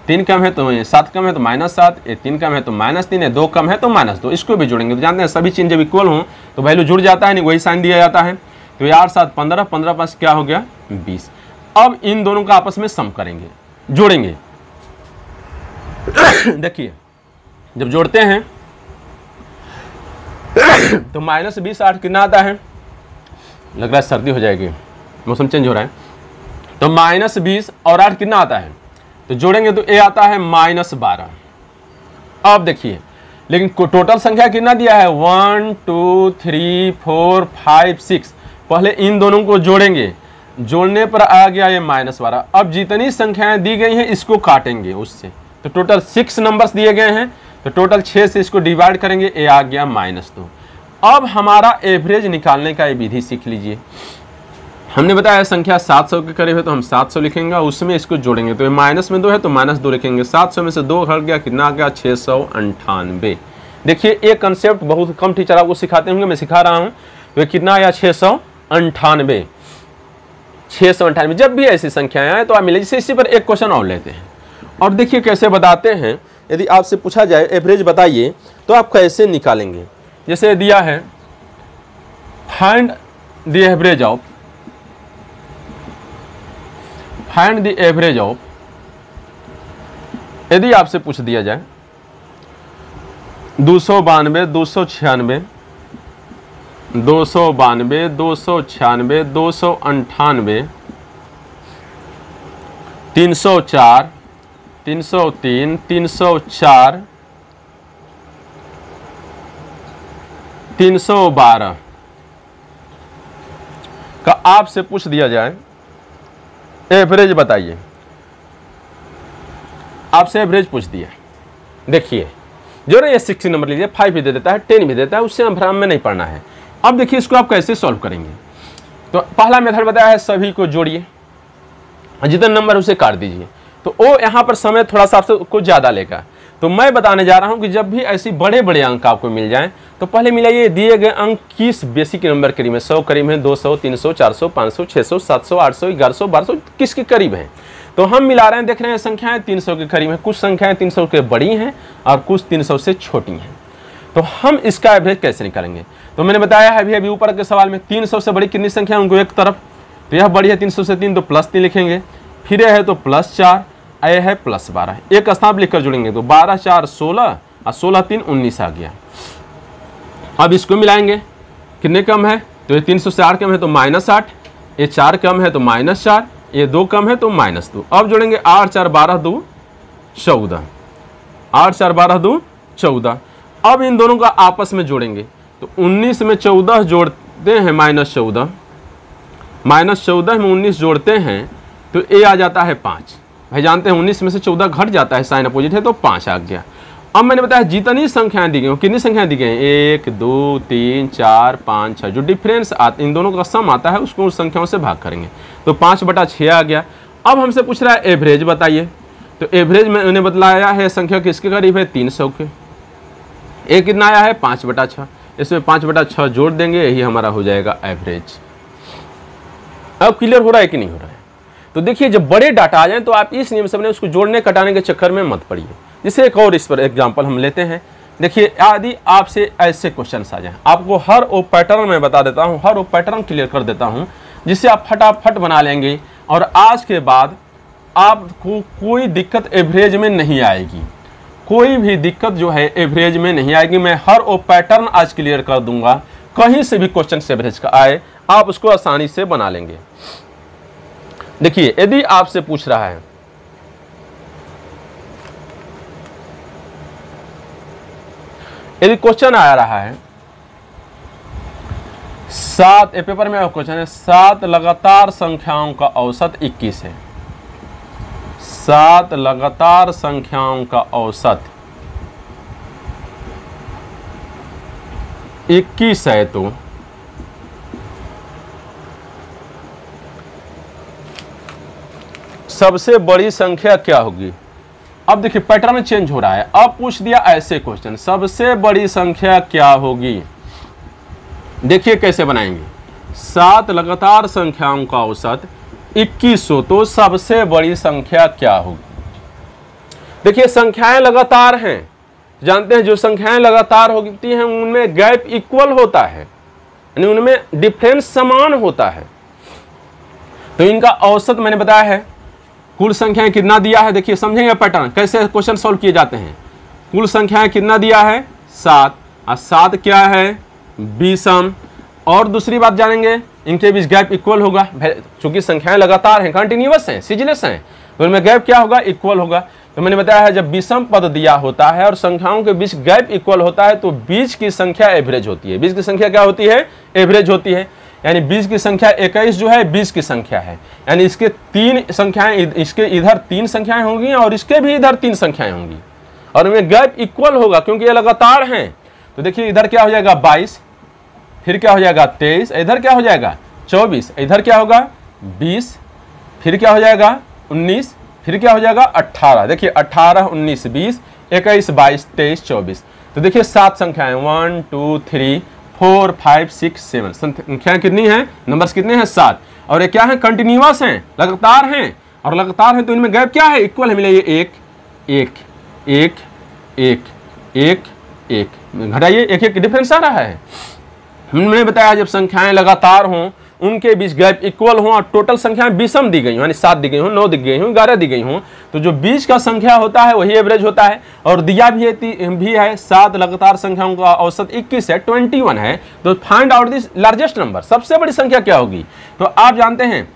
3 कम है तो 7 कम है तो -7, ये 3 कम है तो -3, 2 कम है तो -2। इसको भी जोड़ेंगे। तो जानते हैं सभी चीज़ जब इक्वल हों तो वैल्यू जुड़ जाता है, नहीं वही साइन दिया जाता है। तो 8 7 15, 15 5 क्या हो गया? 20। अब इन दोनों का आपस में सम करेंगे, जोड़ेंगे। देखिए जब जोड़ते हैं तो -20 8 कितना आता है? लग रहा है सर्दी हो जाएगी, मौसम चेंज हो रहा है। तो -20 और 8 कितना आता है? तो जोड़ेंगे तो ये आता है -12। अब देखिए लेकिन टोटल संख्या कितना दिया है? 1 2 3 4 5 6। पहले इन दोनों को जोड़ेंगे, जोड़ने पर आ गया ये -12। अब जितनी संख्याएं दी गई हैं इसको काटेंगे उससे, तो टोटल 6 नंबर्स दिए गए हैं तो टोटल 6 से इसको डिवाइड करेंगे, ये आ गया -2। अब हमारा एवरेज निकालने का ये विधि सीख लीजिए। हमने बताया संख्या 700 के करीब है तो हम 700 लिखेंगे, उसमें इसको जोड़ेंगे तो ये -2 है तो -2 लिखेंगे। 700 में से 2 घट गया, कितना आ गया? 698। देखिए एक कंसेप्ट बहुत कम टीचर आपको सिखाते होंगे, मैं सिखा रहा हूँ। तो ये कितना आया? 698। 698 जब भी ऐसी संख्याएं आए तो आप मिले। जैसे इसी पर एक क्वेश्चन और लेते हैं और देखिए कैसे बताते हैं। यदि आपसे पूछा जाए एवरेज बताइए तो आप कैसे निकालेंगे। जैसे दिया है find the average of, find the average of, यदि आपसे पूछ दिया जाए 292, 296, 292, 296, 298, 304, 303, 304, 312 का आपसे पूछ दिया जाए एवरेज बताइए, आपसे एवरेज पूछ दिया। देखिए जो ना ये 60 नंबर लीजिए, 5 भी दे देता है, 10 भी देता है, उससे भ्रम में नहीं पड़ना है। अब देखिए इसको आप कैसे सॉल्व करेंगे। तो पहला मेथड बताया है, सभी को जोड़िए, जितना नंबर उसे काट दीजिए। तो वो यहाँ पर समय थोड़ा सा आपसे कुछ ज़्यादा लेगा। तो मैं बताने जा रहा हूँ कि जब भी ऐसी बड़े बड़े अंक आपको मिल जाएं तो पहले मिलाइए दिए गए अंक किस बेसिक नंबर करीब है। 100 करीब है, 200, 300, 400, 500, 600, 700, 800, 1100, 1200 किसके करीब हैं। तो हम मिला रहे हैं, देख रहे हैं संख्याएं 300 के करीब हैं, कुछ संख्याएं 300 के बड़ी हैं और कुछ 300 से छोटी हैं। तो हम इसका एवरेज कैसे निकालेंगे। तो मैंने बताया है अभी ऊपर के सवाल में 300 से बड़ी कितनी संख्या है उनको एक तरफ, तो यह बड़ी है 300 से 3, तो +3 लिखेंगे, फिर यह है तो +4, यह है +12, एक स्थान लिखकर जुड़ेंगे तो 12 4 16 और 16 3 19 आ गया। अब इसको मिलाएंगे, कितने कम है, तो ये 300 से 8 कम है तो -8, ये 4 कम है तो -4, ये 2 कम है तो -2। अब जोड़ेंगे 8 4 12 2 14, 8 4 12 2 14। अब इन दोनों का आपस में जोड़ेंगे तो 19 में 14 जोड़ते हैं -14, -14 में 19 जोड़ते हैं तो ये आ जाता है 5। भाई जानते हैं 19 में से 14 घट जाता है, साइन अपोजिट है तो 5 आ गया। अब मैंने बताया जितनी संख्याएं दी गई, कितनी संख्याएं दी गई, 1 2 3 4 5 6, जो डिफरेंस इन दोनों का सम आता है उसको उन संख्याओं से भाग करेंगे तो 5/6 आ गया। अब हमसे पूछ रहा है एवरेज बताइए। तो एवरेज में उन्हें बतलाया है संख्या किसके करीब है, 300 के। एक कितना आया है 5/6, इसमें 5/6 जोड़ देंगे, यही हमारा हो जाएगा एवरेज। अब क्लियर हो रहा है कि नहीं हो रहा है। तो देखिए जब बड़े डाटा आ जाए तो आप इस नियम से बने उसको जोड़ने घटाने के चक्कर में मत पड़िए। जैसे एक और इस पर एग्जांपल हम लेते हैं। देखिए यदि आपसे ऐसे क्वेश्चन आ जाए, आपको हर वो पैटर्न में बता देता हूँ, हर वो पैटर्न क्लियर कर देता हूँ जिससे आप फटाफट बना लेंगे और आज के बाद आपको कोई दिक्कत एवरेज में नहीं आएगी, कोई भी दिक्कत जो है एवरेज में नहीं आएगी। मैं हर वो पैटर्न आज क्लियर कर दूंगा, कहीं से भी क्वेश्चन एवरेज का आए आप उसको आसानी से बना लेंगे। देखिए यदि आपसे पूछ रहा है यदि क्वेश्चन आ रहा है 7, पेपर में क्वेश्चन है 7 लगातार संख्याओं का औसत 21 है, 7 लगातार संख्याओं का औसत 21 है, तो सबसे बड़ी संख्या क्या होगी। अब देखिए पैटर्न चेंज हो रहा है। अब पूछ दिया ऐसे क्वेश्चन, सबसे बड़ी संख्या क्या होगी। देखिए कैसे बनाएंगे, 7 लगातार संख्याओं का औसत 2100, तो सबसे बड़ी संख्या क्या होगी। देखिए संख्याएं लगातार हैं, जानते हैं जो संख्याएं लगातार होती हैं उनमें गैप इक्वल होता है, यानी उनमें डिफरेंस समान होता है। तो इनका औसत मैंने बताया है, कुल संख्याएं कितना दिया है। देखिए समझेंगे पैटर्न कैसे क्वेश्चन सॉल्व किए जाते हैं। कुल संख्याएं कितना दिया है 7, और 7 क्या है 20। और दूसरी बात जानेंगे, इनके बीच गैप इक्वल होगा, चूंकि संख्याएं लगातार हैं, कंटिन्यूअस हैं, सीजलेस हैं, तो इनमें गैप क्या होगा इक्वल होगा। तो मैंने बताया है जब विषम पद दिया होता है और संख्याओं के बीच गैप इक्वल होता है तो बीच की संख्या एवरेज होती है। बीच की संख्या क्या होती है, एवरेज होती है। यानी बीच की संख्या 21 जो है बीच की संख्या है, यानी इसके 3 संख्याएं, इसके इधर 3 संख्याएं होंगी और इसके भी इधर 3 संख्याएं होंगी और इनमें गैप इक्वल होगा क्योंकि ये लगातार हैं। तो देखिए इधर क्या हो जाएगा 22, फिर क्या हो जाएगा 23, इधर क्या हो जाएगा 24, इधर क्या होगा 20, फिर क्या हो जाएगा 19, फिर क्या हो जाएगा 18। देखिए 18 19 20 21 22 23 24। तो देखिए 7 संख्याएं 1 2 3 4 5 6 7 संख्याएं कितनी हैं, नंबर्स कितने हैं 7। और ये क्या है कंटिन्यूअस हैं, लगातार हैं, और लगातार हैं तो इनमें गैप क्या है इक्वल है। मिलाइए 1 1 1 1 1 1, घटाइए 1 1 डिफरेंस आ रहा है। हमने बताया जब संख्याएं लगातार हों उनके बीच गैप इक्वल हो और टोटल संख्याएं विषम दी गई हो, यानी 7 दी गई हो, 9 दी गई हो, 11 दी गई हो, तो जो बीच का संख्या होता है वही एवरेज होता है। और दिया भी है 7 लगातार संख्याओं का औसत 21 है, 21 है। तो find out this largest number, सबसे बड़ी संख्या क्या होगी? तो आप जानते हैं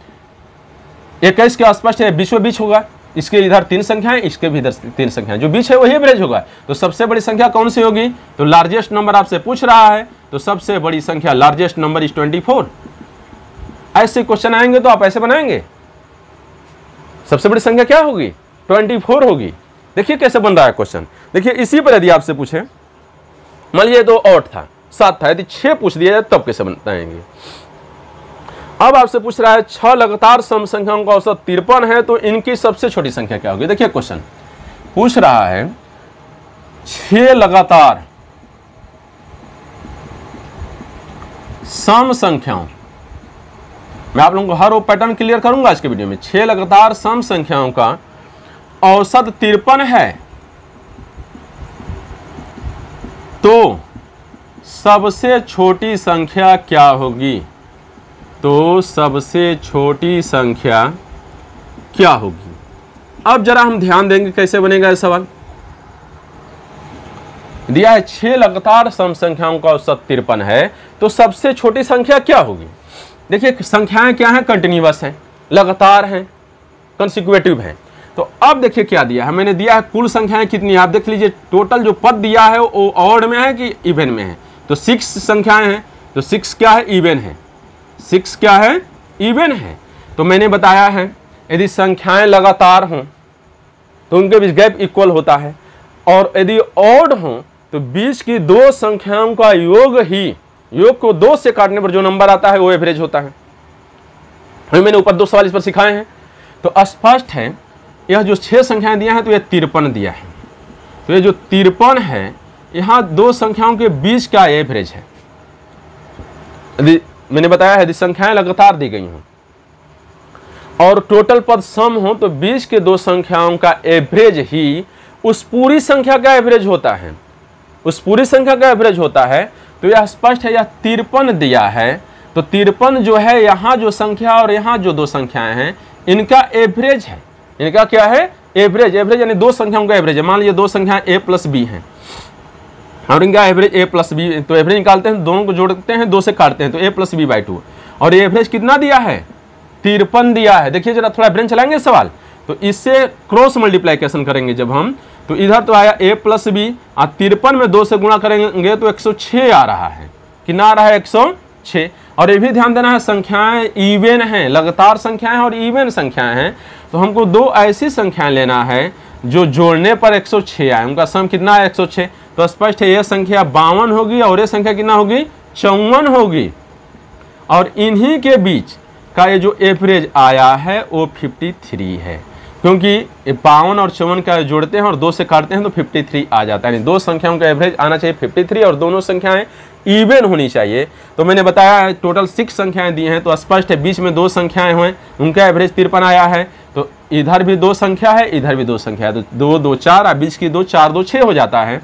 21 के स्पष्ट है बीचों बीच होगा, इसके इधर 3 संख्याएं, इसके भी इधर 3 संख्याएं, जो बीच है वही एवरेज होगा। तो सबसे बड़ी संख्या कौन सी होगी? तो लार्जेस्ट नंबर आपसे पूछ रहा है, तो सबसे बड़ी संख्या लार्जेस्ट नंबर इज 24। ऐसे क्वेश्चन आएंगे तो आप ऐसे बनाएंगे, सबसे बड़ी संख्या क्या होगी? 24 होगी। देखिए कैसे बन रहा है क्वेश्चन। देखिए इसी पर यदि आपसे पूछे, मान लीजिए तो 8 था, 7 था, यदि 6 पूछ दिया जाए तब कैसे बनाएंगे? अब आपसे पूछ रहा है 6 लगातार सम संख्याओं का औसत 53 है, तो इनकी सबसे छोटी संख्या क्या होगी? देखिए क्वेश्चन पूछ रहा है 6 लगातार सम संख्याओं, मैं आप लोगों को हर वो पैटर्न क्लियर करूंगा आज के वीडियो में। 6 लगातार सम संख्याओं का औसत 53 है, तो सबसे छोटी संख्या क्या होगी? तो सबसे छोटी संख्या क्या होगी? अब जरा हम ध्यान देंगे कैसे बनेगा ये सवाल। दिया है 6 लगातार सम संख्याओं का औसत 53 है, तो सबसे छोटी संख्या क्या होगी? देखिए संख्याएं क्या हैं? कंटिन्यूअस हैं, लगातार हैं, कंसिक्यूटिव हैं। तो अब देखिए क्या दिया है, मैंने दिया है कुल संख्याएं कितनी, आप देख लीजिए टोटल जो पद दिया है वो ऑड में है कि इवन में है? तो 6 संख्याएं हैं, तो 6 क्या है? इवन है। 6 क्या है? इवन है। तो मैंने बताया है यदि संख्याएं लगातार हों तो उनके बीच गैप इक्वल होता है, और यदि ऑड हों तो बीच की 2 संख्याओं का योग को 2 से काटने पर जो नंबर आता है वो एवरेज होता है। मैंने ऊपर 2 सवाल इस पर सिखाए हैं। तो स्पष्ट है यह जो 6 संख्याएं दिया है तो यह 53 दिया है, तो ये जो 53 है यहाँ 2 संख्याओं के बीच का एवरेज है। यदि मैंने बताया है यदि संख्याएं लगातार दी गई हों और टोटल पद सम हो तो बीच के 2 संख्याओं का एवरेज ही उस पूरी संख्या का एवरेज होता है, उस पूरी संख्या का एवरेज होता है। तो यह स्पष्ट है, यह 53 दिया है, तो 53 जो है यहाँ जो संख्या और यहाँ जो 2 संख्याएं हैं इनका एवरेज है। इनका क्या है? एवरेज। एवरेज यानी 2 संख्याओं का एवरेज है। मान लीजिए 2 संख्याएं a प्लस बी हैं और इनका एवरेज a प्लस बी, तो एवरेज निकालते हैं, दोनों को जोड़ते हैं, 2 से काटते हैं, तो a प्लस बी बाई 2, और ये एवरेज कितना दिया है? 53 दिया है। देखिए जरा थोड़ा ब्रेन चलाएंगे सवाल, तो इससे क्रॉस मल्टीप्लाइकेशन करेंगे जब हम, तो इधर तो आया a प्लस बी, 53 में 2 से गुणा करेंगे तो 106 आ रहा है। कितना आ रहा है? 106। और ये भी ध्यान देना है संख्याएं इवन हैं, लगातार संख्याएं और इवन संख्याएं हैं, तो हमको 2 ऐसी संख्याएं लेना है जो जोड़ने पर 106 आए, उनका सम कितना है? 106। तो स्पष्ट है यह संख्या 52 होगी और ये संख्या कितना होगी? 54 होगी। और इन्हीं के बीच का ये जो एवरेज आया है वो 53 है, क्योंकि 52 और 54 का जोड़ते हैं और 2 से काटते हैं तो 53 आ जाता है। यानी 2 संख्याओं का एवरेज आना चाहिए 53 और दोनों संख्याएं इवन होनी चाहिए। तो मैंने बताया है टोटल 6 संख्याएं दी हैं, तो स्पष्ट है बीच में 2 संख्याएं हुए, उनका एवरेज 53 आया है। तो इधर भी 2 संख्या है, इधर भी 2 संख्या है, तो 2 2 4 और बीच की 2 4 2 6 हो जाता है।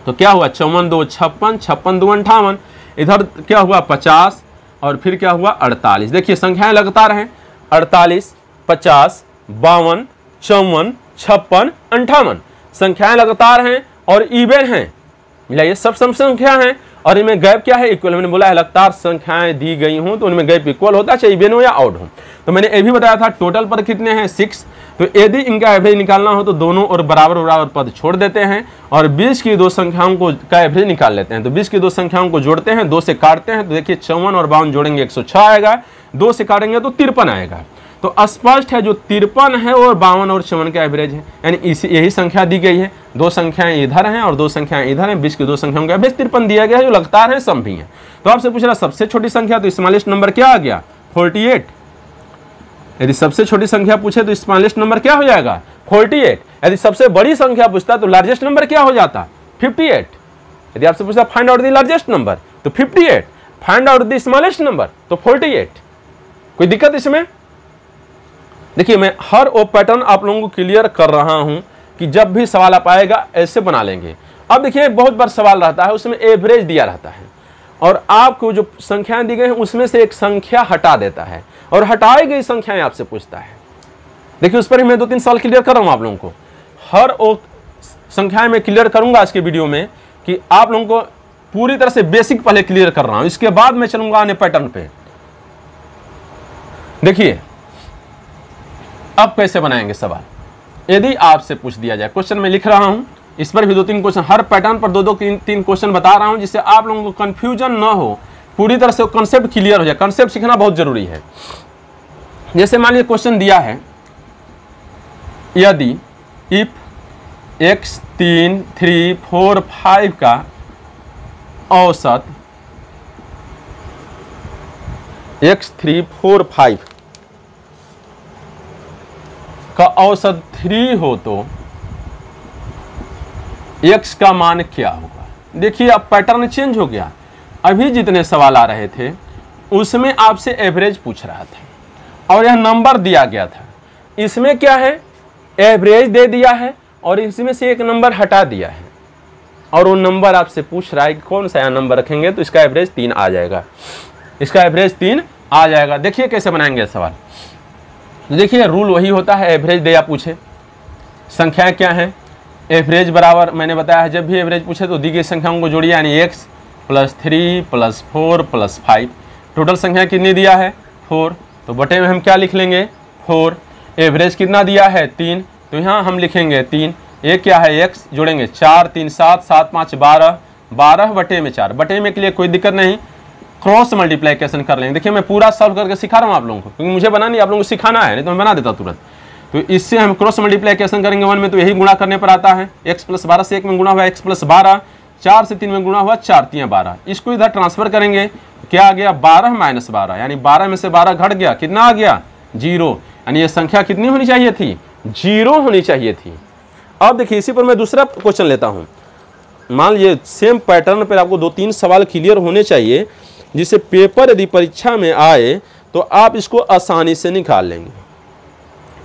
तो क्या हुआ? 54 2 56, 56 2 58, इधर क्या हुआ? 50, और फिर क्या हुआ? 48। देखिए संख्याएं लगातार हैं, 48, 50, 52, 54, 56, 58 संख्याएं लगातार हैं और इवन हैं। मिलाइए सब सम संख्या हैं और इनमें गैप क्या है? इक्वल। मैंने बोला है लगातार संख्याएं दी गई हों तो उनमें गैप इक्वल होता है, चाहे इवन हो या ऑड हो। तो मैंने ये भी बताया था टोटल पद कितने हैं? 6। तो यदि इनका एवरेज निकालना हो तो दोनों और बराबर बराबर पद छोड़ देते हैं और बीच की 2 संख्याओं को का एवरेज निकाल लेते हैं। तो बीच की 2 संख्याओं को जोड़ते हैं, 2 से काटते हैं, तो देखिए 54 और 52 जोड़ेंगे 106 आएगा, 2 से काटेंगे तो 53 आएगा। तो स्पष्ट है जो 53 है और 52 और 54 का एवरेज है, यानी इसी यही संख्या दी गई है। 2 संख्याएं इधर हैं और 2 संख्याएं इधर हैं, बीच की 2 संख्याओं का एवरेज 53 दिया गया है, जो लगातार है, सम भी है। तो आपसे पूछ रहा सबसे छोटी संख्या, तो स्मॉलेस्ट नंबर क्या आ गया? 48। यदि सबसे छोटी संख्या पूछे तो स्मॉलेस्ट नंबर क्या हो जाएगा? 48। यदि सबसे बड़ी संख्या पूछता तो लार्जेस्ट नंबर क्या हो जाता? 58। यदि आपसे पूछता find out the largest number तो 58, find out the smallest number तो 48। कोई दिक्कत इसमें? देखिए मैं हर वो पैटर्न आप लोगों को क्लियर कर रहा हूं कि जब भी सवाल आप आएगा ऐसे बना लेंगे। अब देखिए बहुत बार सवाल रहता है उसमें एवरेज दिया रहता है और आपको जो संख्याएं दी गई हैं उसमें से एक संख्या हटा देता है और हटाई गई संख्याएं आपसे पूछता है। देखिए उस पर ही मैं 2-3 सवाल क्लियर कर रहा हूं आप लोगों को। हर वो संख्याएं मैं क्लियर करूंगा आज के वीडियो में कि आप लोगों को पूरी तरह से बेसिक पहले क्लियर कर रहा हूं, इसके बाद मैं चलूंगा आने पैटर्न पे। देखिए अब कैसे बनाएंगे सवाल। यदि आपसे पूछ दिया जाए, क्वेश्चन में लिख रहा हूं, इस पर भी 2-3 क्वेश्चन, हर पैटर्न पर 2-2-3 क्वेश्चन बता रहा हूं जिससे आप लोगों को कंफ्यूजन ना हो, पूरी तरह से कंसेप्ट क्लियर हो जाए। कंसेप्ट सीखना बहुत जरूरी है। जैसे मान लीजिए क्वेश्चन दिया है, यदि इफ x 3, 3, 4, 5 का औसत x 3, 4, 5 का औसत 3 हो तो x का मान क्या होगा। देखिए अब पैटर्न चेंज हो गया। अभी जितने सवाल आ रहे थे उसमें आपसे एवरेज पूछ रहा था और यह नंबर दिया गया था। इसमें क्या है, एवरेज दे दिया है और इसमें से एक नंबर हटा दिया है और वो नंबर आपसे पूछ रहा है कि कौन सा नंबर रखेंगे तो इसका एवरेज 3 आ जाएगा, इसका एवरेज 3 आ जाएगा। देखिए कैसे बनाएंगे सवाल। देखिए रूल वही होता है, एवरेज दे या पूछे, संख्याएं क्या है, एवरेज बराबर मैंने बताया है जब भी एवरेज पूछे तो दी गई संख्याओं को जोड़िए, यानी x + 3 + 4 + 5। टोटल संख्या कितनी दिया है 4, तो बटे में हम क्या लिख लेंगे 4। एवरेज कितना दिया है 3, तो यहाँ हम लिखेंगे 3। ये क्या है x, जोड़ेंगे 4 3 7 7 5 12, 12 बटे में 4। बटे में के लिए कोई दिक्कत नहीं, क्रॉस मल्टीप्लिकेशन कर लेंगे। देखिए मैं पूरा सॉल्व करके सिखा रहा हूँ आप लोगों को, क्योंकि मुझे बना नहीं, आप लोगों को सिखाना है, नहीं तो मैं बना देता तुरंत। तो इससे हम क्रॉस मल्टीप्लिकेशन करेंगे 1 में तो यही गुणा करने पर आता है, x + 12 से 1 में गुणा हुआ x + 12, 4 से 3 में गुणा हुआ 4 3 12। इसको इधर ट्रांसफर करेंगे, क्या आ गया 12 - 12, यानी 12 में से 12 घट गया, कितना आ गया 0, यानी ये संख्या कितनी होनी चाहिए थी 0 होनी चाहिए थी। अब देखिए इसी पर मैं दूसरा क्वेश्चन लेता हूँ। मान लीजिए सेम पैटर्न पर आपको 2-3 सवाल क्लियर होने चाहिए जिससे पेपर यदि परीक्षा में आए तो आप इसको आसानी से निकाल लेंगे।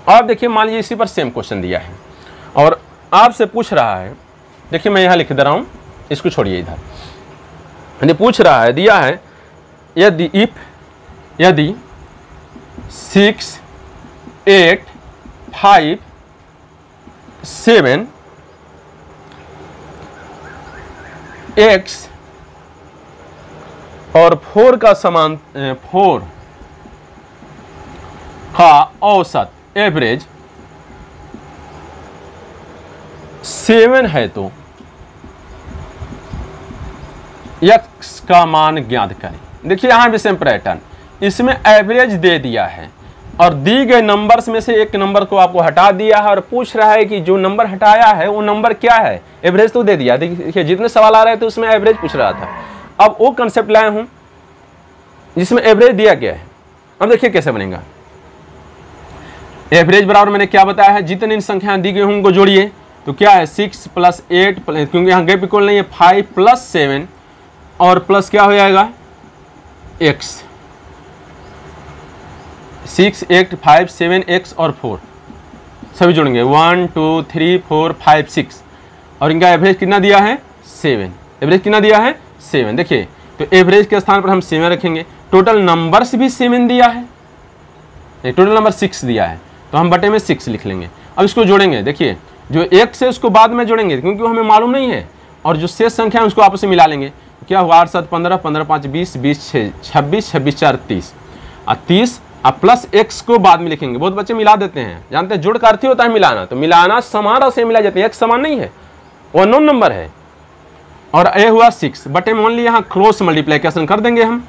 अब देखिए मान लीजिए इसी पर सेम क्वेश्चन दिया है और आपसे पूछ रहा है, देखिए मैं यहाँ लिख दे रहा हूँ, इसको छोड़िए इधर, यानी पूछ रहा है, दिया है यदि 6 8 5 7 x और 4 का समान 4 का औसत एवरेज 7 है तो x का मान ज्ञात करें। देखिए यहां भी सेम पैटर्न, इसमें एवरेज दे दिया है और दी गए नंबर्स में से एक नंबर को आपको हटा दिया है और पूछ रहा है कि जो नंबर हटाया है वो नंबर क्या है। एवरेज तो दे दिया, देखिए जितने सवाल आ रहे थे उसमें एवरेज पूछ रहा था। अब वो कंसेप्ट लाया हूं जिसमें एवरेज दिया गया है। अब देखिए कैसे बनेगा। एवरेज बराबर मैंने क्या बताया है, जितनी संख्याएं दी गई हों उनको जोड़िए, तो क्या है 6 + 8, क्योंकि यहाँ गैप इक्वल नहीं है, 5 + 7 और प्लस क्या हो जाएगा x, 6 8 5 7 x और 4 सभी जोड़ेंगे, 1 2 3 4 5 6 और इनका एवरेज कितना दिया है 7। एवरेज कितना दिया है 7। देखिए तो एवरेज के स्थान पर हम 7 रखेंगे। टोटल नंबर्स भी 7 दिया है, टोटल नंबर 6 दिया है तो हम बटे में 6 लिख लेंगे। अब इसको जोड़ेंगे, देखिए जो एक से उसको बाद में जोड़ेंगे क्योंकि वो हमें मालूम नहीं है, और जो शेष संख्या है उसको आपस में मिला लेंगे। क्या हुआ 8 7 15, 15 5 20, 20 6 26, 26 4 30 और 30 और प्लस x को बाद में लिखेंगे। बहुत बच्चे मिला देते हैं, जानते हैं जोड़ का अर्थ ही होता है मिलाना, तो मिलाना समान से मिला जाते हैं, x समान नहीं है, वो अननोन नंबर है। और a हुआ 6 बटे में ओनली यहाँ क्रॉस मल्टीप्लिकेशन कर देंगे हम।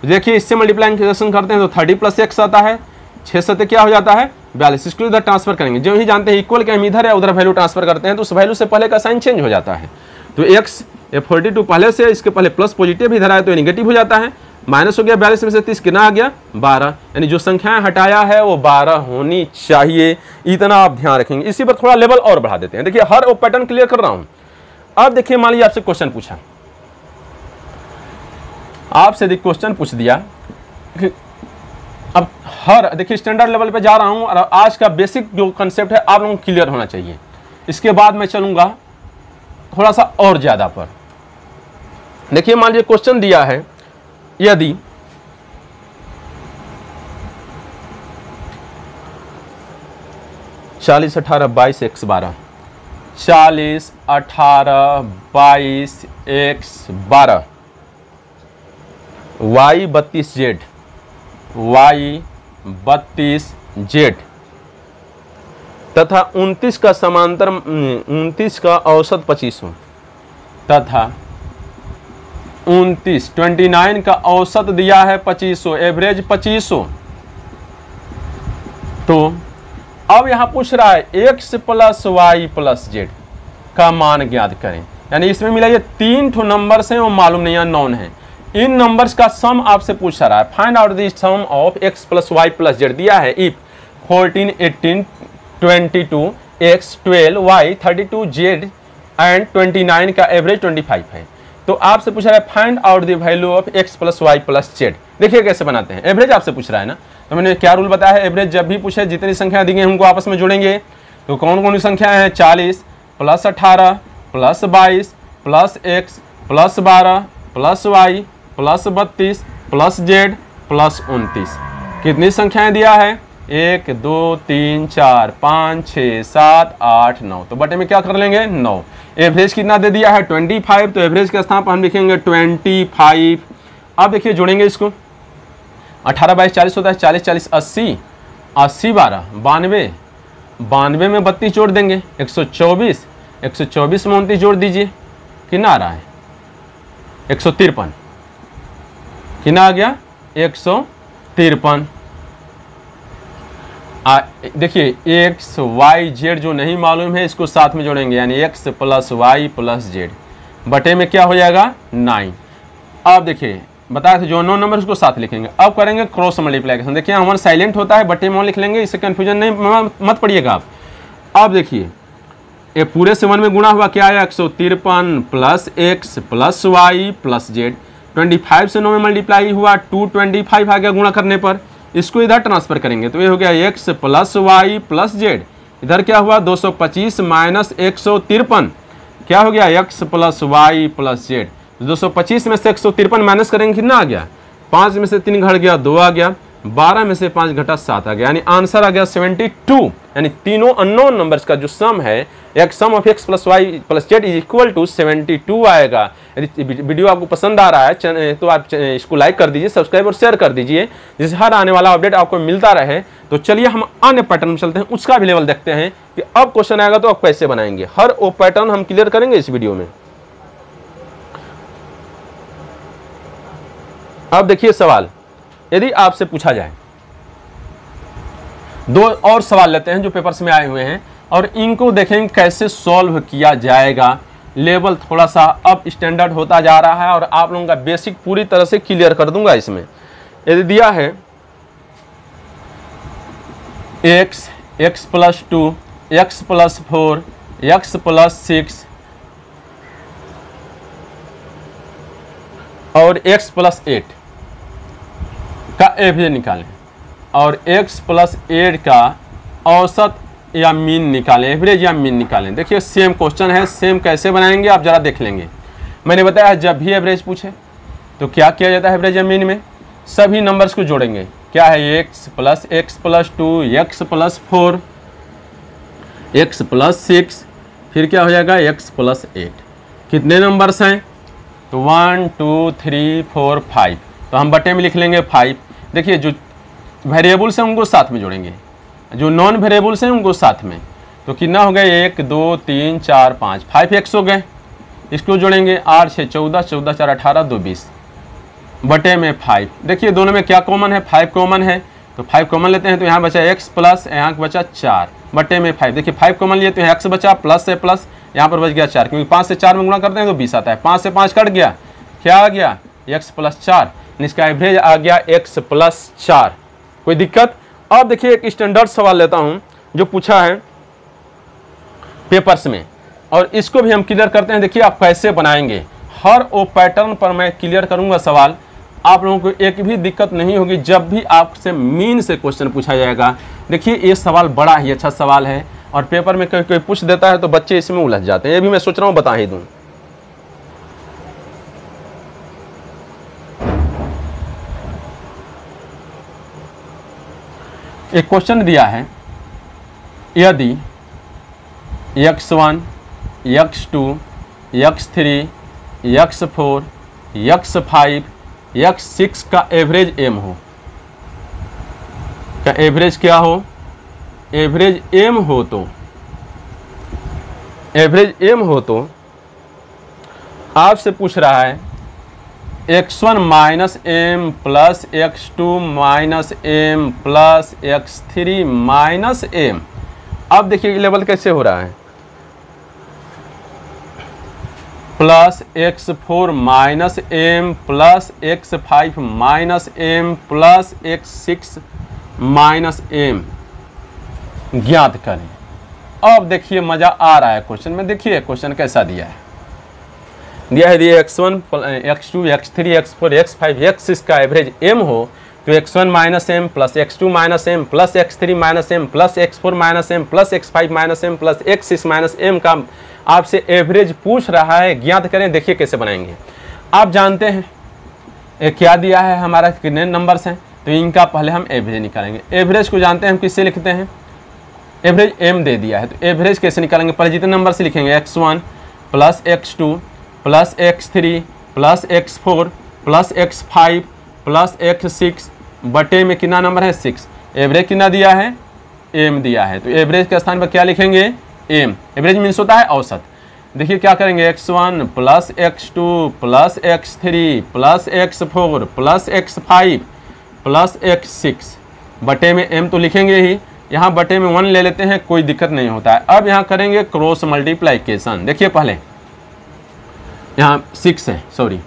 देखिए इससे मल्टीप्लिकेशन करते हैं तो 30 + x आता है, 6 से क्या हो जाता है 42। इसको इधर ट्रांसफर करेंगे, जो ही जानते हैं इक्वल के हम इधर है उधर वैल्यू ट्रांसफर करते हैं तो उस वैल्यू से पहले का साइन चेंज हो जाता है। तो x 42 पहले से, इसके पहले प्लस पॉजिटिव इधर आया तो नेगेटिव हो जाता है, माइनस हो गया 42 में से 30 कितना आ गया 12, यानी जो संख्याएं हटाया है वो 12 होनी चाहिए। इतना आप ध्यान रखेंगे। इसी पर थोड़ा लेवल और बढ़ा देते हैं। देखिए हर वो पैटर्न क्लियर कर रहा हूं। अब देखिए मान लीजिए आपसे क्वेश्चन पूछा, आपसे देखिए क्वेश्चन पूछ दिया, अब हर देखिए स्टैंडर्ड लेवल पे जा रहा हूं और आज का बेसिक जो कंसेप्ट है आप लोगों को क्लियर होना चाहिए। इसके बाद मैं चलूंगा थोड़ा सा और ज्यादा पर। देखिए मान लीजिए क्वेश्चन दिया है, यदि 40, 18, 22, x 12, 40, 18, 22, x 12, y 32z, y 32z तथा 29 का समांतर 29 का औसत 2500 तथा 29 का औसत दिया है 2500, एवरेज 2500। तो अब यहां पूछ रहा है x plus Y plus Z का मान ज्ञात करें। यानी इसमें मिला ये 3 ठो नंबर्स हैं, वो मालूम नहीं है, नॉन है। इन नंबर्स का सम आपसे पूछ रहा है, find out the sum of x plus Y plus Z दिया है। If 14, 18, 22, x 12, y 32, z and 29 का एवरेज 25 है। तो आपसे पूछ रहा है find out the value of x plus Y plus Z. देखिए कैसे बनाते हैं, एवरेज आपसे पूछ रहा है ना, तो मैंने क्या रूल बताया है, एवरेज जब भी पूछे जितनी संख्या दी गई उनको आपस में जोड़ेंगे। तो कौन कौन सी संख्या है, 40 plus 18 plus 22 plus x plus 12 plus y plus 32 plus z plus 29। कितनी संख्याएं दिया है, 1 2 3 4 5 6 7 8 9। तो बटे में क्या कर लेंगे, 9। एवरेज कितना दे दिया है, 25। तो एवरेज के स्थान पर हम लिखेंगे 25। अब देखिए जोड़ेंगे इसको, 18 22 40 होता है, 40 40 80, 80 12 92, 92 में 32 जोड़ देंगे, 124, 124 में 29 जोड़ दीजिए, कितना आ रहा है, 153। कितना आ गया, 153। देखिए x y z जो नहीं मालूम है इसको साथ में जोड़ेंगे, यानी x plus Y plus Z बटे में क्या हो जाएगा, 9। अब देखिए बताया था जो 9 नंबर उसको साथ लिखेंगे। अब करेंगे क्रॉस मल्टीप्लिकेशन। देखिए हमारा साइलेंट होता है, बटे में लिख लेंगे, इससे कंफ्यूजन नहीं मत पड़िएगा आप। अब देखिए ये पूरे से 1 में गुणा हुआ, क्या आया, 153 plus x plus Y plus Z. 25 से 9 में मल्टीप्लाई हुआ, 225 आ गया गुणा करने पर। इसको इधर ट्रांसफर करेंगे तो ये हो गया x plus Y plus Z. इधर क्या हुआ, 225 माइनस 153, क्या हो गया, x plus Y plus Z. 225 में से 153 माइनस करेंगे, कितना आ गया, 5 में से 3 घट गया, 2 आ गया, 12 में से 5 घटा 7 आ गया, यानी आंसर आ गया 72। यानी तीनों अननोन नंबर्स का जो सम है, एक sum of x plus Y plus z is equal to 72 आएगा। यदि वीडियो आपको पसंद आ रहा है तो आप इसको लाइक कर दीजिए, सब्सक्राइब और शेयर कर दीजिए, जिससे हर आने वाला अपडेट आपको मिलता रहे। तो चलिए हम अन्य पैटर्न में चलते हैं, उसका भी लेवल देखते हैं कि अब क्वेश्चन आएगा तो आप कैसे बनाएंगे। हर वो पैटर्न हम क्लियर करेंगे इस वीडियो में। अब देखिए सवाल, यदि आपसे पूछा जाए, 2 और सवाल लेते हैं जो पेपर्स में आए हुए हैं और इनको देखेंगे कैसे सॉल्व किया जाएगा। लेवल थोड़ा सा अब स्टैंडर्ड होता जा रहा है और आप लोगों का बेसिक पूरी तरह से क्लियर कर दूंगा इसमें। यदि दिया है x plus 2, x plus 4, x plus 6 और x प्लस 8 का एवरेज निकालें और x प्लस 8 का औसत या मीन निकालें, एवरेज या मीन निकालें। देखिए सेम क्वेश्चन है, सेम कैसे बनाएंगे आप जरा देख लेंगे। मैंने बताया जब भी एवरेज पूछे तो क्या किया जाता है, एवरेज या मीन में सभी नंबर्स को जोड़ेंगे। क्या है, x plus 2, x plus 4, x plus 6, फिर क्या हो जाएगा, x प्लस 8। कितने नंबर्स हैं, तो 1 2 3 4 5, तो हम बटे में लिख लेंगे 5। देखिए जो वेरिएबल्स हैं उनको साथ में जोड़ेंगे, जो नॉन वेरिएबल्स हैं उनको साथ में। तो कितना हो गया, 1 2 3 4 5, 5x हो गए। इसको जोड़ेंगे 8 6 14, 14 4 18, 2 20 बटे में 5। देखिए दोनों में क्या कॉमन है, 5 कॉमन है, तो 5 कॉमन लेते हैं तो यहाँ बचा x प्लस, यहाँ बचा 4 बटे में 5। देखिए 5 कॉमन लिए तो x बचा, प्लस से प्लस यहाँ पर बच गया 4, क्योंकि 5 से 4 में गुणा करते हैं तो 20 आता है। 5 से 5 कट गया, क्या आ गया, x प्लस 4। इसका एवरेज आ गया x प्लस 4। कोई दिक्कत। अब देखिए एक स्टैंडर्ड सवाल लेता हूं जो पूछा है पेपर्स में, और इसको भी हम क्लियर करते हैं। देखिए आप कैसे बनाएंगे, हर वो पैटर्न पर मैं क्लियर करूंगा सवाल, आप लोगों को एक भी दिक्कत नहीं होगी जब भी आपसे मीन से क्वेश्चन पूछा जाएगा। देखिए ये सवाल बड़ा ही अच्छा सवाल है और पेपर में कोई पूछ देता है तो बच्चे इसमें उलझ जाते हैं, ये भी मैं सोच रहा हूँ बता ही दूँ। एक क्वेश्चन दिया है, यदि x1, x2, x3, x4, x5, x6 का एवरेज m हो, का एवरेज क्या हो, एवरेज m हो तो, एवरेज m हो तो आपसे पूछ रहा है x1 minus M plus x2 minus M plus x3 minus M. अब देखिए लेवल कैसे हो रहा है, plus x4 minus M plus x5 minus M plus x6 minus M ज्ञात करें। अब देखिए मजा आ रहा है क्वेश्चन में। देखिए क्वेश्चन कैसा दिया है, x1, x2, x3, x4, x5, x6 का एवरेज m हो तो x1 minus M plus x2 minus M plus x3 minus M plus x4 minus M plus x5 minus M plus x6 minus M का आपसे average पूछ रहा है, ज्ञात करें। देखिए कैसे बनाएंगे। आप जानते हैं क्या दिया है, हमारा कितने नंबर्स हैं, तो इनका पहले हम एवरेज निकालेंगे। एवरेज को जानते हैं हम किससे लिखते हैं, एवरेज m दे दिया है, तो एवरेज कैसे निकालेंगे, पहले जितने नंबर से लिखेंगे x1 plus x2 plus x3 plus x4 plus x5 plus x6 बटे में कितना नंबर है 6, एवरेज कितना दिया है m दिया है, तो एवरेज के स्थान पर क्या लिखेंगे m। एवरेज मीन्स होता है औसत। देखिए क्या करेंगे, x1 plus x2 plus x3 plus x4 plus x5 plus x6 बटे में m तो लिखेंगे ही, यहाँ बटे में 1 ले लेते हैं, कोई दिक्कत नहीं होता है। अब यहाँ करेंगे क्रॉस मल्टीप्लाइकेशन। देखिए पहले यहाँ 6 है, सॉरी,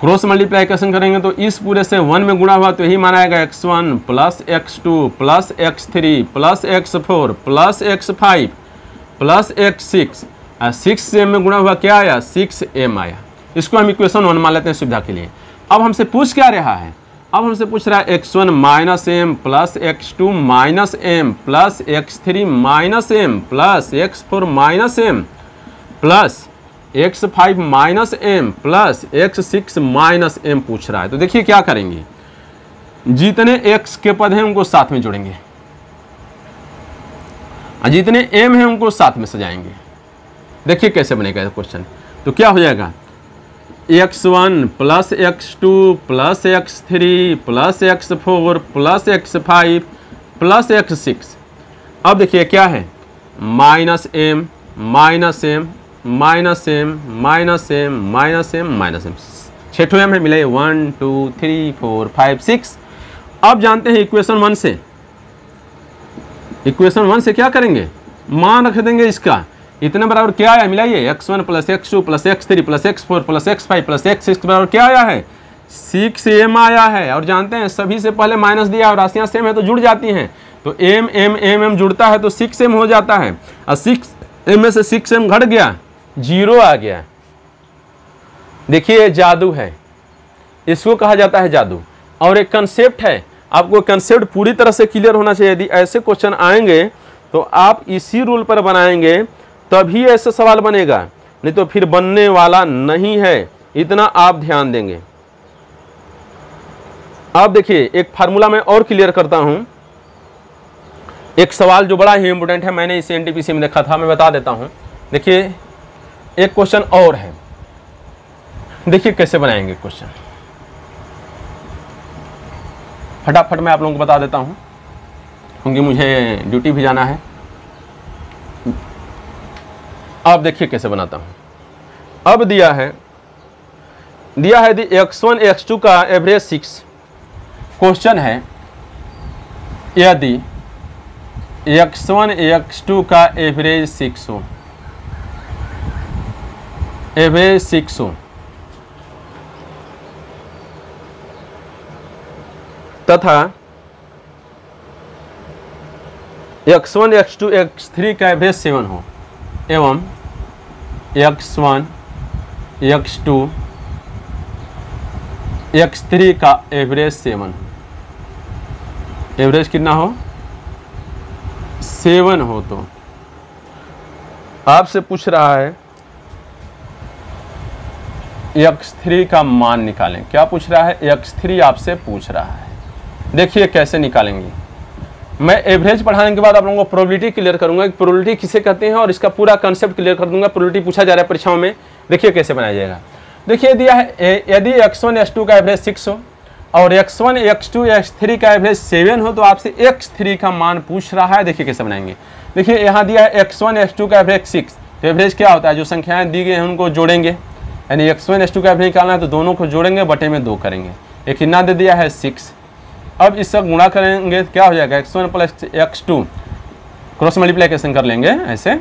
क्रॉस मल्टीप्लाइकेशन करेंगे तो इस पूरे से 1 में गुणा हुआ तो यही माना जाएगा x1 plus x2 plus x3 plus x4 plus x5 plus x6, 6 से m में गुणा हुआ क्या आया 6m आया। इसको हम इक्वेशन 1 मान लेते हैं सुविधा के लिए। अब हमसे पूछ क्या रहा है, अब हमसे पूछ रहा है x1 minus M plus x2 minus M plus x3 minus M plus x4 minus M plus x5 minus M plus x6 minus M पूछ रहा है। तो देखिए क्या करेंगे, जितने x के पद हैं उनको साथ में जोड़ेंगे और जितने m हैं उनको साथ में सजाएंगे। देखिए कैसे बनेगा क्वेश्चन, तो क्या हो जाएगा x1 plus x2 plus x3 plus x4 plus x5 plus x6। अब देखिए क्या है, minus M minus M minus M minus M minus M minus M, 6 M है मिले 1 2 3 4 5 6। अब जानते हैं इक्वेशन 1 से, इक्वेशन 1 से क्या करेंगे, मान रख देंगे इसका, इतने बराबर क्या आया मिलाइए, x1 plus x2 plus x3 plus x4 plus x5 plus x6 बराबर क्या आया है 6m आया है। और जानते हैं सभी से पहले माइनस दिया और राशियां सेम है तो जुड़ जाती हैं, तो m m m m जुड़ता है तो 6m हो जाता है, और 6m में से 6m घट गया 0 आ गया। देखिए जादू है, इसको कहा जाता है जादू। और एक कंसेप्ट है, आपको कंसेप्ट पूरी तरह से क्लियर होना चाहिए। यदि ऐसे क्वेश्चन आएंगे तो आप इसी रूल पर बनाएंगे तभी ऐसा सवाल बनेगा, नहीं तो फिर बनने वाला नहीं है, इतना आप ध्यान देंगे। अब देखिए एक फार्मूला मैं और क्लियर करता हूं, एक सवाल जो बड़ा ही इंपॉर्टेंट है, मैंने इसे एनटीपीसी में देखा था, मैं बता देता हूं। देखिए एक क्वेश्चन और है, देखिए कैसे बनाएंगे क्वेश्चन, फटाफट मैं आप लोगों को बता देता हूं क्योंकि मुझे ड्यूटी भी जाना है। अब देखिए कैसे बनाता हूं। अब दिया है x1 x2 का एवरेज 6। क्वेश्चन है यदि x1 x2 का एवरेज 6 हो, एवरेज 6 हो तथा x1 x2 x3 का एवरेज 7 हो एवं x1 x2 x3 का एवरेज 7 हो, एवरेज कितना हो 7 हो, तो आपसे पूछ रहा है x3 का मान निकालें। क्या पूछ रहा है, x3 आपसे पूछ रहा है। देखिए कैसे निकालेंगे, मैं एवरेज पढ़ाने के बाद आप लोगों को प्रोबेबिलिटी क्लियर करूंगा कि प्रोबेबिलिटी किसे कहते हैं और इसका पूरा कंसेप्ट क्लियर कर दूंगा। प्रोबेबिलिटी पूछा जा रहा है परीक्षाओं में, देखिए कैसे बनाया जाएगा। देखिए दिया है यदि x1 x2 का एवरेज 6 हो और x1 x2 x3 का एवरेज 7 हो तो आपसे x3 का मान पूछ रहा है। देखिए कैसे बनाएंगे। देखिए यहाँ दिया है x1 x2 का एवरेज 6, तो एवरेज क्या होता है, जो संख्याएं दी गई हैं उनको जोड़ेंगे, यानी x1 x2 का एवरेज निकालना है तो दोनों को जोड़ेंगे, बटे में 2 करेंगे। एक कितना दे दिया है 6। अब इससे गुणा करेंगे क्या हो जाएगा, x1 plus x2 cross multiplication कर लेंगे ऐसे,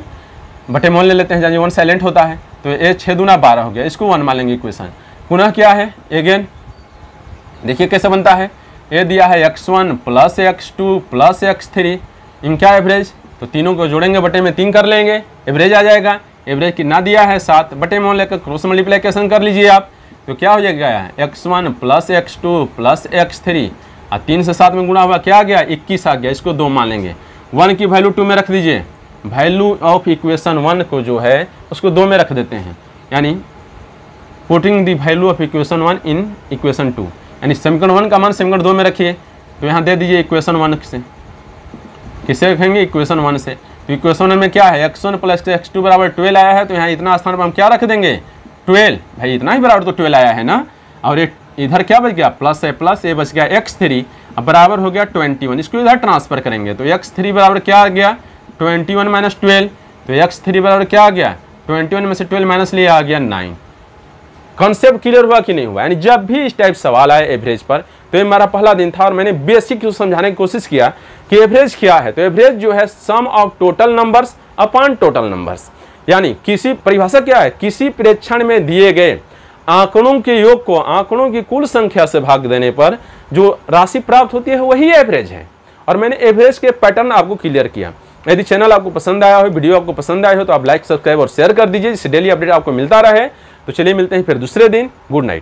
बटे मान ले लेते हैं, जहाँ 1 साइलेंट होता है तो ये 6 दूना 12 हो गया, इसको 1 मान लेंगे इक्वेशन। पुनः क्या है अगेन, देखिए कैसे बनता है। ये दिया है x1 plus x2 plus x3, इनका एवरेज, तो तीनों को जोड़ेंगे, बटे में 3 कर लेंगे, एवरेज आ जाएगा। एवरेज कितना दिया है 7, बटे में लेकर क्रॉस मल्टीप्लिकेशन कर लीजिए आप, तो क्या हो जाएगा x1 plus x2 plus x3, और 3 से 7 में गुणा हुआ क्या आ गया 21 आ गया, इसको 2 मान लेंगे। 1 की वैल्यू 2 में रख दीजिए, वैल्यू ऑफ इक्वेशन 1 को जो है उसको 2 में रख देते हैं, यानी putting the value of equation 1 in equation 2, यानी समीकरण 1 का मान समीकरण 2 में रखिए। तो यहाँ दे दीजिए इक्वेशन 1 से, किसे रखेंगे इक्वेशन 1 से, तो इक्वेशन 1 में क्या है x1 प्लस x2 बराबर 12 आया है, तो यहाँ इतना स्थान पर हम क्या रख देंगे 12, भाई इतना ही बराबर तो 12 आया है ना, और ये इधर क्या बच गया प्लस है, प्लस ये बच गया x3 अब बराबर हो गया 21, इसको इधर ट्रांसफर करेंगे तो x3 बराबर क्या आ गया 21 माइनस 12, तो x3 बराबर क्या आ गया 21 में से 12 माइनस लिया आ गया 9। कॉन्सेप्ट क्लियर हुआ कि नहीं हुआ, यानी जब भी इस टाइप सवाल आए एवरेज पर, तो ये हमारा पहला दिन था और मैंने बेसिक समझाने की कोशिश किया कि एवरेज क्या है। तो एवरेज जो है sum of total numbers upon total numbers, यानी किसी परिभाषा क्या है, किसी प्रेक्षण में दिए गए आंकड़ों के योग को आंकड़ों की कुल संख्या से भाग देने पर जो राशि प्राप्त होती है वही एवरेज है। और मैंने एवरेज के पैटर्न आपको क्लियर किया। यदि चैनल आपको पसंद आया हो, वीडियो आपको पसंद आया हो, तो आप लाइक सब्सक्राइब और शेयर कर दीजिए, जिससे डेली अपडेट आपको मिलता रहे। तो चलिए मिलते हैं फिर दूसरे दिन, गुड नाइट।